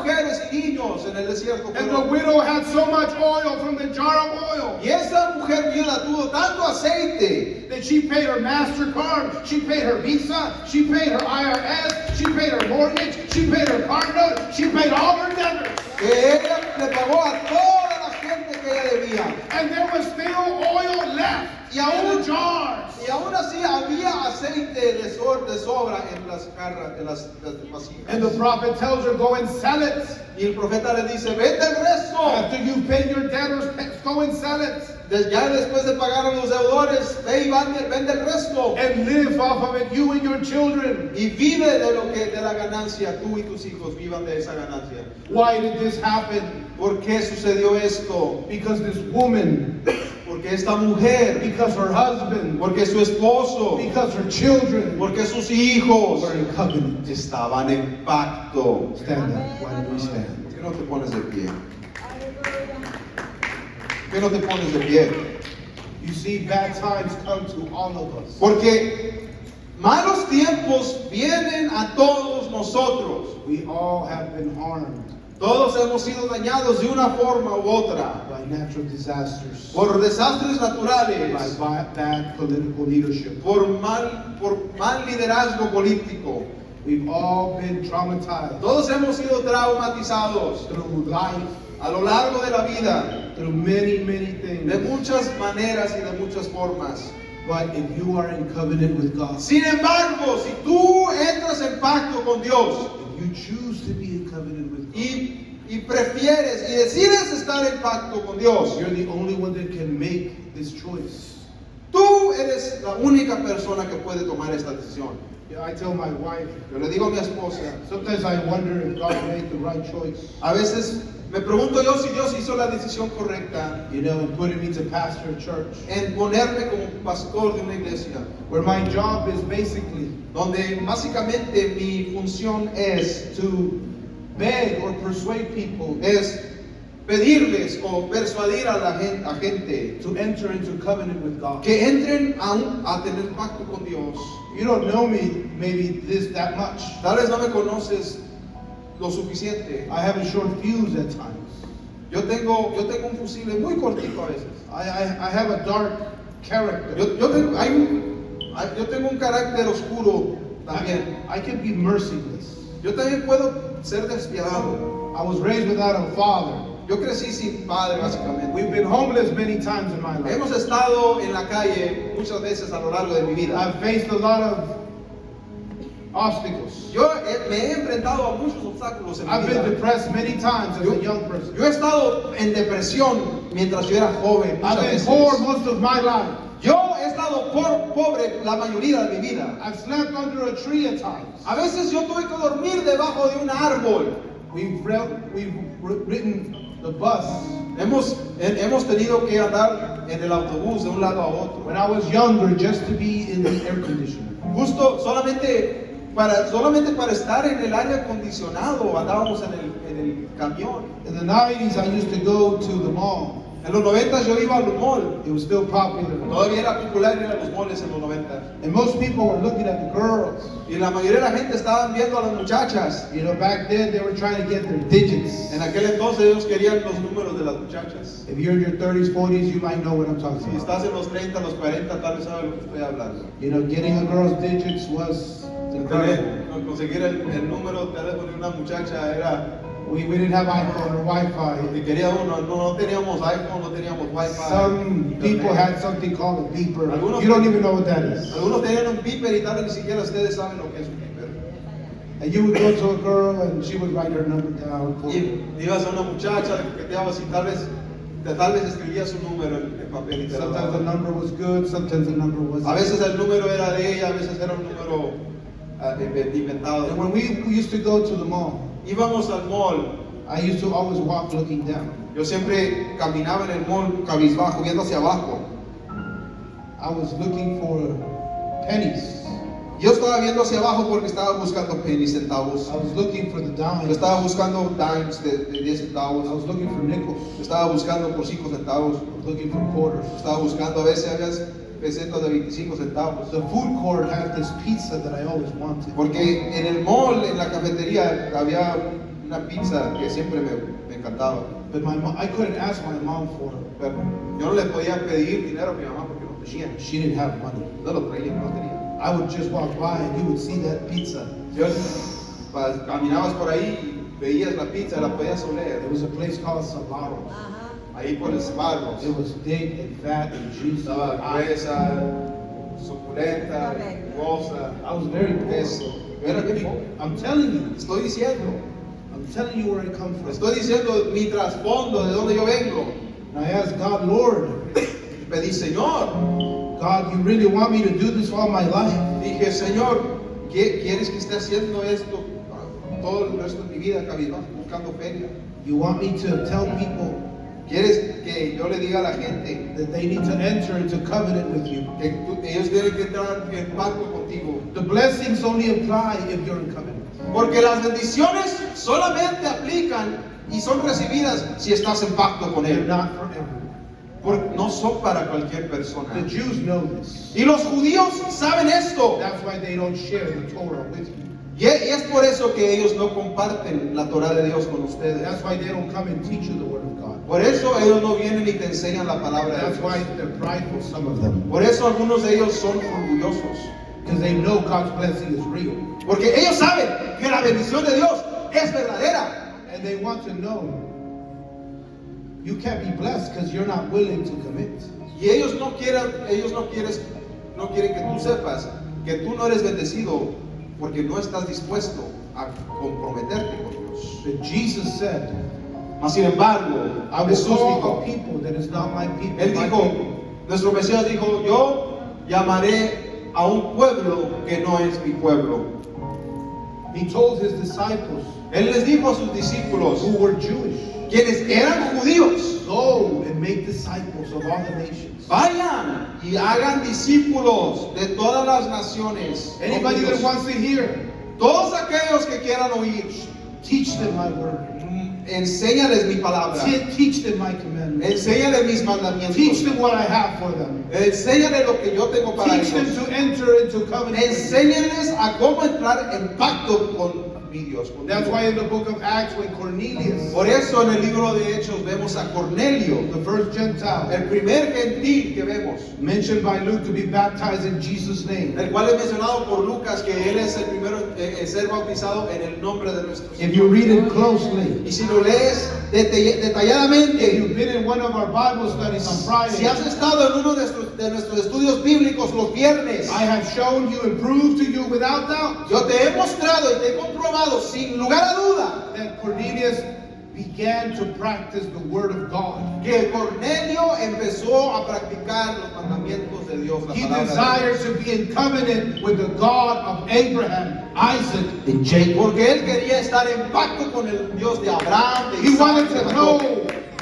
mujeres y niños en el desierto. And the widow had so much oil from the jar of oil Y esa mujer viuda tuvo tanto aceite that she paid her MasterCard, she paid her Visa, she paid her IRS, she paid her mortgage, she paid her car note, she paid all her debtors. que ella le pagó a toda la gente que ella debía. And there was still oil left Y aún- in the jars. Y aún así había aceite de sobra en las jarras, en las vasijas. And the prophet tells her, go and sell it. Y el profeta le dice, vende el resto. After you pay your debtors, go and sell it. Ya después de pagar a los deudores, ve y vende el resto. And live off of it, you and your children. Y vive de la ganancia, tú y tus hijos vivan de esa ganancia. Why did this happen? ¿Por qué sucedió esto? Because this woman, Porque esta mujer, because her husband, porque su esposo, because her children porque sus hijos were in covenant. estaban en pacto. Stand up. Why do we stand? ¿Por qué no te pones de pie? Aleluya. ¿Por qué no te pones de pie? You see, bad times come to all of us. Porque malos tiempos vienen a todos nosotros. We all have been harmed Todos hemos sido dañados de una forma u otra by natural disasters, por desastres by naturales, bad political leadership. por mal liderazgo político. We've all been traumatized Todos hemos sido traumatizados through life, a lo largo de la vida, through many, many de things. muchas maneras y de muchas formas. But if you are in covenant with God, Sin embargo, si tú entras en pacto con Dios if you choose to be in covenant with God, y prefieres y decides estar en pacto con Dios, you're the only one that can make this choice. tú eres la única persona que puede tomar esta decisión. Yeah, I tell my wife, Yo le digo a mi esposa, sometimes I wonder if God made the right choice, a veces me pregunto yo si Dios hizo la decisión correcta you know, in putting me to pastor a church, en ponerme como pastor de una iglesia, where my job is basically donde básicamente mi función es to beg or persuade people pedirles o persuadir a la gente to enter into covenant with God. que entren a tener pacto con Dios. You don't know me maybe that much. Tal vez no me conoces lo suficiente. I have a short fuse at times. Yo tengo un fusible muy cortito a veces. I have a dark character. Yo tengo un carácter oscuro también. I can be merciless. Yo también puedo ser despiadado. I was raised without a father. Yo crecí sin padre, básicamente. We've been homeless many times in my life. Hemos estado en la calle muchas veces a lo largo de mi vida. I've faced a lot of obstacles. Yo me he enfrentado a muchos obstáculos en mi I've been vida. depressed many times as a young person. Yo he estado en depresión mientras yo era joven. I've Muchas been veces. poor most of my life. Yo he estado pobre la mayoría de mi vida. I've slept under a tree at times. A veces yo tuve que dormir debajo de un árbol. We've ridden the bus. Hemos tenido que andar en el autobús de un lado a otro. When I was younger, just to be in the air conditioner. Justo solamente para estar en el aire acondicionado andábamos en el camión. In the 90s, I used to go to the mall. En los 90 yo iba al mall. It was still popular. Todavía era popular ir a los malls en los 90. And most people were looking at the girls. Y la mayoría de la gente estaban viendo a las muchachas. You know, back then they were trying to get their digits. En aquel entonces ellos querían los números de las muchachas. If you're in your 30s, 40s, you might know what I'm talking Si about. estás en los 30, los 40, tal vez sabes lo que estoy hablando. You know, getting a girl's digits was incredible. Conseguir el número de teléfono de una muchacha era... We didn't have iPhone or Wi-Fi. Si quería uno, no teníamos iPhone, no teníamos Wi-Fi. Some people had something called a beeper. Algunos- You don't even know what that is. Algunos tenían un beeper y tal vez ni siquiera ustedes saben lo que es un beeper. And you would go to a girl and she would write her number down for you. Y ibas a una muchacha, le coqueteabas y tal vez escribía su número en papel y te lo Sometimes the daba. number was good, sometimes the number A wasn't. veces el número era de ella, a veces era un número inventado. And when we used to go to the mall, Íbamos al mall. I used to always walk looking down. Yo siempre caminaba en el mall cabizbajo, viendo hacia abajo. I was looking for pennies. Yo estaba viendo hacia abajo porque estaba buscando pennies, centavos. I was looking for the Yo dimes. estaba buscando dimes de 10 I centavos. was looking for nickels. Yo estaba buscando por 5 centavos. I was looking for quarters. Estaba buscando, a veces había pesetas de 25 centavos. The food court had this pizza that I always wanted. Porque en el mall, en la cafetería, había una pizza que siempre me encantaba. But I couldn't ask my mom for it. Pero yo no le podía pedir dinero a mi mamá porque no tenía. She didn't have money. No lo traía, no tenía. I would just walk by and you would see that pizza. Yo, caminabas por ahí y veías la pizza, la podías oler. There was a place called Sabaro. Ajá. Ahí por el Sbarros. It was big and fat and juicy. Estaba gruesa, suculenta, jugosa. I was very poor. Eso. Yo era bien pobre. I'm telling you. Estoy diciendo. I'm telling you where I come from. Estoy diciendo mi trasfondo, de dónde yo vengo. And I asked God, Lord, Pedí, Señor, God, you really want me to do this all my life? dije, Señor, ¿quieres que esté haciendo esto todo el resto de mi vida, cabizbajo, buscando feria? You want me to tell people ¿Quieres que yo le diga a la gente that they need to enter into covenant with you? que ellos tienen que entrar en pacto contigo? The blessings only apply if you're in covenant. Porque las bendiciones solamente aplican y son recibidas si estás en pacto con They're Él. not for everyone. Porque no son para cualquier persona. The Jews know this. Y los judíos saben esto. That's why they don't share the Torah with you. Y es por eso que ellos no comparten la Torah de Dios con ustedes. That's why they don't come and teach you the word of God. Por eso ellos no vienen y te enseñan la palabra de That's Dios. why they're prideful, some of them. Por eso algunos de ellos son orgullosos. Because they know God's blessing is real. Porque ellos saben que la bendición de Dios es verdadera. And they want to know you can't be blessed because you're not willing to commit. Y ellos no quieren que tú sepas que tú no eres bendecido porque no estás dispuesto a comprometerte con Dios. But Jesus said, Mas sin embargo, I will Jesús call dijo, a people that is not my people. Él my dijo, people. nuestro Mesías dijo, yo llamaré a un pueblo que no es mi pueblo. He told his disciples Él les dijo a sus discípulos, who were Jewish, quienes eran judíos, go and make disciples of all the nations. vayan y hagan discípulos de todas las naciones. Anybody that wants to hear, Todos aquellos que quieran oír, teach them my word. enséñales mi palabra, Teach them my commandments. enséñales mis mandamientos, Teach them what I have for them. enséñales lo que yo tengo para Teach them ellos, to enter into covenant. enséñales a cómo entrar en pacto con mi Dios. conmigo. That's why in the book of Acts, when Cornelius, Por eso en el libro de Hechos vemos a Cornelio, the first Gentile, el primer gentil que vemos, mentioned by Luke to be baptized in Jesus' name. el cual es mencionado por Lucas, que él es el primero en ser bautizado en el nombre de nuestro If you Señor. read it closely, Y si lo lees if detalladamente, you've been in one of our Bible studies on si has Friday, estado en uno de nuestros estudios bíblicos los viernes, I have shown you and proved to you without doubt yo te he mostrado y te he comprobado sin lugar a duda that Cornelius began to practice the word of God. que Cornelio empezó a practicar los mandamientos de Dios, la He palabra de desired Dios. to be in covenant with the God of Abraham, Isaac, and Jacob. Porque él quería estar en pacto con el Dios de Abraham, de He Isaac, wanted de to Jacob. know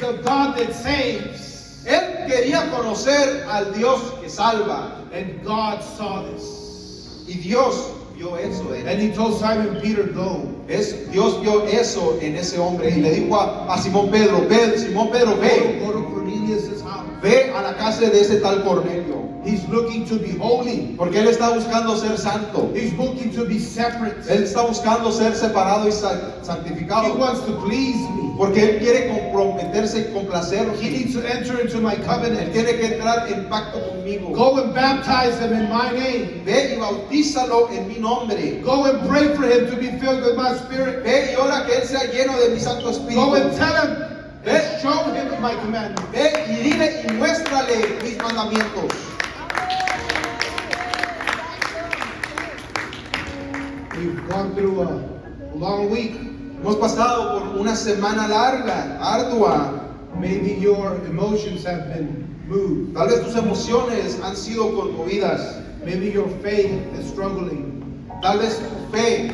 the God that saves. Él quería conocer al Dios que salva. And God saw this. Y Dios vio eso en él. And he told Simon Peter, go. Dios vio eso en ese hombre y le dijo a Simón Pedro, Simón Pedro, Go to Cornelius' house. ve a la casa de ese tal Cornelio. He's looking to be holy. Porque él está buscando ser santo. He's looking to be separate. Él está buscando ser separado y He santificado. wants to please me. Porque él quiere comprometerse y complacerme. He needs to enter into my Él covenant. tiene que entrar en pacto conmigo. Go and baptize him in my name. Ve y bautízalo en mi nombre. Go and pray for him to be filled with my spirit. Ve y ora que él sea lleno de mi Santo Espíritu. Go and tell him and show him my commandments. Ve y dile y muéstrale mis mandamientos. We've gone through a long week. Hemos pasado por una semana larga, ardua. Maybe your emotions have been moved. Tal vez tus emociones han sido conmovidas. Maybe your faith is struggling. Tal vez tu fe,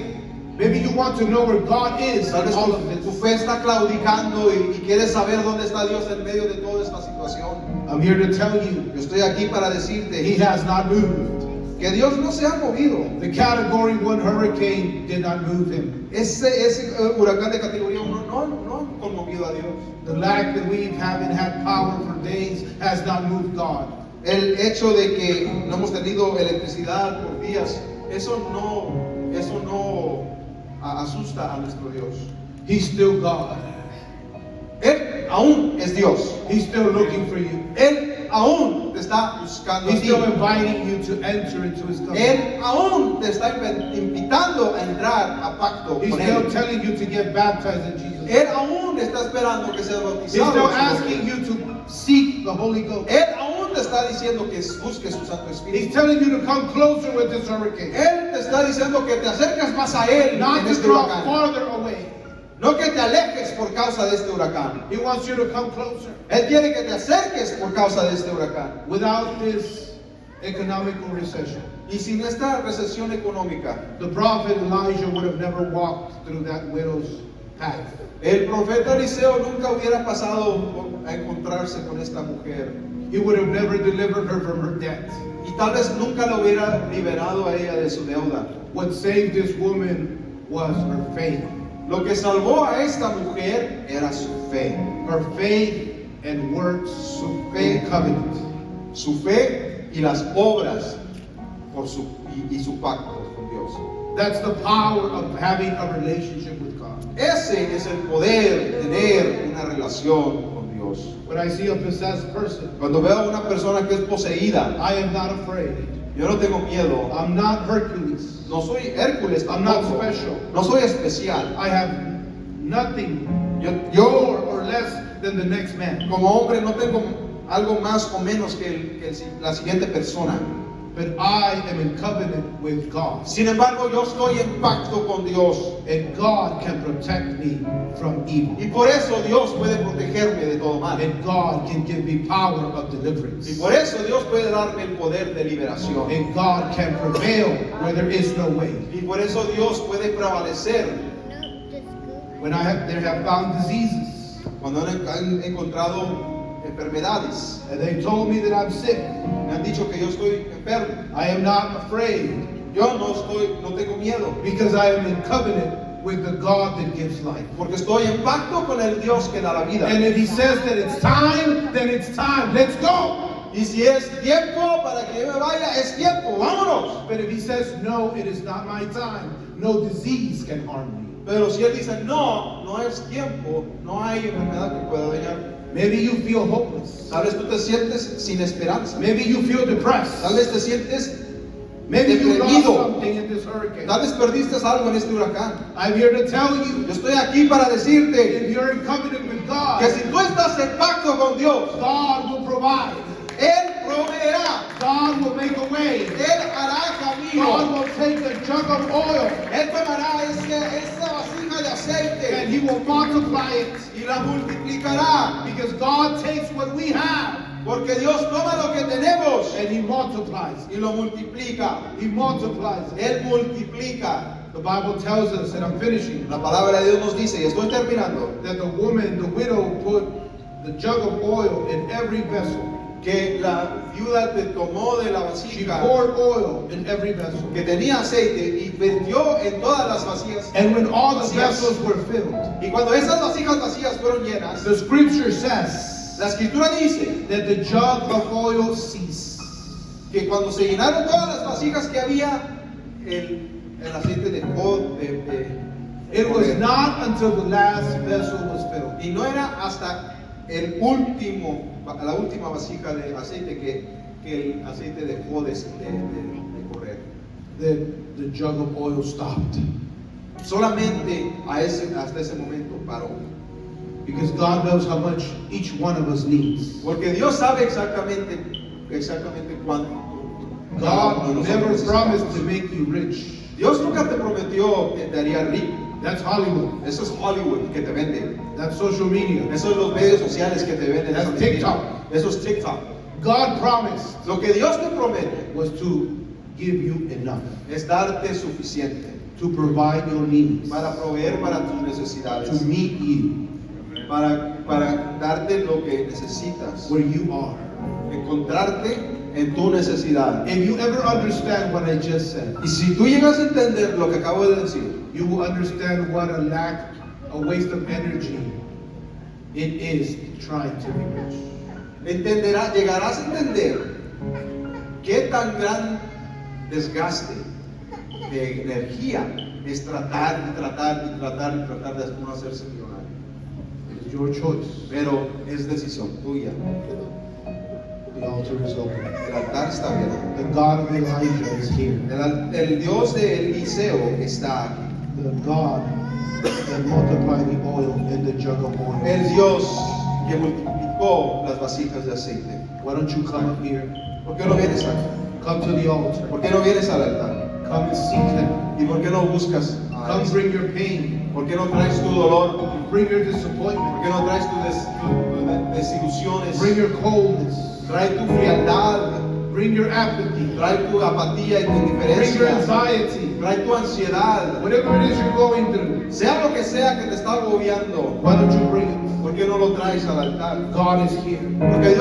Maybe you want to know where God is tal in vez all of tu this. fe está claudicando y quieres saber dónde está Dios en medio de toda esta situación. I'm here to tell you, Yo estoy aquí para He decirte has not moved. que Dios no se ha movido. The Category 1 hurricane did not move Him. Ese huracán de categoría 1 no ha conmovido a Dios. The lack that we haven't had power for days has not moved God. El hecho de que no hemos tenido electricidad por días, eso no asusta a nuestro Dios. He's still God. Él aún es Dios. He's still looking for you. Él aún te está buscando a He's ti. still inviting you to enter into His covenant. Él aún te está invitando a entrar a pacto He's con still Él. telling you to get baptized in Jesus. Él aún está esperando que seas He's bautizado. still en su asking nombre. you to seek the Holy Ghost. Él aún te está diciendo que busques su Santo He's Espíritu. telling you to come closer with this hurricane. Él te está diciendo que te acerques más a Él Not en to este draw huracán. farther away. No que te alejes por causa de este huracán. He wants you to come closer. Él quiere que te acerques por causa de este huracán. Without this economical recession, Y sin esta recesión económica, the prophet Elijah would have never walked through that widow's path. el profeta Eliseo nunca hubiera pasado a encontrarse con esta mujer. He would have never delivered her from her debt. Y tal vez nunca lo hubiera liberado a ella de su deuda. What saved this woman was her faith. Lo que salvó a esta mujer era su fe. Her faith and works Su fe, in covenant. su fe y las obras y su pacto con Dios. That's the power of having a relationship with God. Ese es el poder de tener una relación con Dios. When I see a possessed person, Cuando veo a una persona que es poseída, I am not afraid. yo no tengo miedo. I'm not Hercules. No soy Hércules I'm not tampoco. special. No soy especial. I have nothing Yo more or less than the next man. como hombre no tengo algo más o menos que la siguiente persona. But I am in covenant with God. Sin embargo, yo estoy en pacto con Dios. And God can protect me from evil. Y por eso Dios puede protegerme de todo mal. And God can give me power of Y deliverance. por eso Dios puede darme el poder de liberación. And God can prevail where there is no way. Y por eso Dios puede prevalecer When there have found diseases, cuando han encontrado enfermedades. and they told me that I'm sick, Me han dicho que yo estoy enfermo. I am not afraid Yo no tengo miedo. because I am in covenant with the God that gives life. Porque estoy en pacto con el Dios que da la vida. And if He says that it's time, then it's time. Let's go. Y si es tiempo para que yo me vaya, es tiempo. Vámonos. But if He says no, it is not my time, no disease can harm me. Pero si Él dice no, no es tiempo, no hay enfermedad que pueda dañar. Maybe you feel hopeless. Tal vez tú te sientes sin esperanza. Maybe you feel depressed. Tal vez te sientes Maybe you lost deprimido. something in this hurricane. Tal vez perdiste algo en este huracán. I'm here to tell you, Yo estoy aquí para decirte if you're in covenant with God, que si tú estás en pacto con Dios, God will provide. Él proveerá. God will make a way. Él hará God camino. will take a jug of oil Él tomará esa vasija de and aceite He will multiply it. y la multiplicará. Because God takes what we have Porque Dios toma lo que tenemos and He multiplies it. y lo multiplica. He multiplies it. Él multiplica. The Bible tells us, and I'm finishing, La palabra de Dios nos dice, y estoy terminando, that the widow, put the jug of oil in every vessel. que la viuda te tomó de la She vasija poured oil in every vessel. que tenía aceite y vertió en todas las vasijas. And when all the Vacías. vessels were filled, Y cuando esas vasijas vacías fueron llenas, the scripture says la escritura dice that the jug of oil ceased. que cuando se llenaron todas las vasijas que había, el aceite dejó de It was correr. not until the last vessel was filled. Y no era hasta la última vasija de aceite que el aceite dejó de correr. That the jug of oil stopped. Solamente hasta ese momento paró. Because God knows how much each one of us needs. Porque Dios sabe exactamente cuánto. cada uno de God nosotros never necesitamos. promised to make you rich. Dios nunca te prometió que te haría rico. That's Hollywood. Eso es Hollywood que te vende. That's social media. Eso es los medios sociales que te venden. That's esa mentira. TikTok. Eso es TikTok. God promised Lo que Dios te promete was to give you enough, es darte suficiente to provide your needs, para proveer para tus necesidades, to meet you para darte lo que necesitas, where you are. encontrarte en tu necesidad. If you ever understand what I just said, Y si tú llegas a entender lo que acabo de decir, you will understand what a waste of energy it is trying to be rich. llegarás a entender qué tan gran desgaste de energía es tratar y tratar y tratar y tratar de uno hacerse millonario. It is your choice. Pero es decisión tuya. The altar is open. El altar está abierto. The God of Elijah is here. El Dios de Eliseo está aquí. The God that multiplied the oil in the jug of oil. El Dios que multiplicó las vasijas de aceite. Why don't you come up here? ¿Por qué no vienes aquí? Come to the altar. ¿Por qué no vienes al altar? Come and seek Him. ¿Y por qué no buscas? Come bring your pain. ¿Por qué no traes tu dolor? Bring your ¿Por disappointment. qué no traes tus desilusiones? Bring your coldness. Trae tu frialdad, Bring your apathy. trae tu apatía y tu Bring your indiferencia, anxiety. trae tu ansiedad, Whatever it is you're going through, sea lo que sea que te está agobiando. why don't you bring it? ¿Por qué no lo traes al altar? God is here. Porque Dios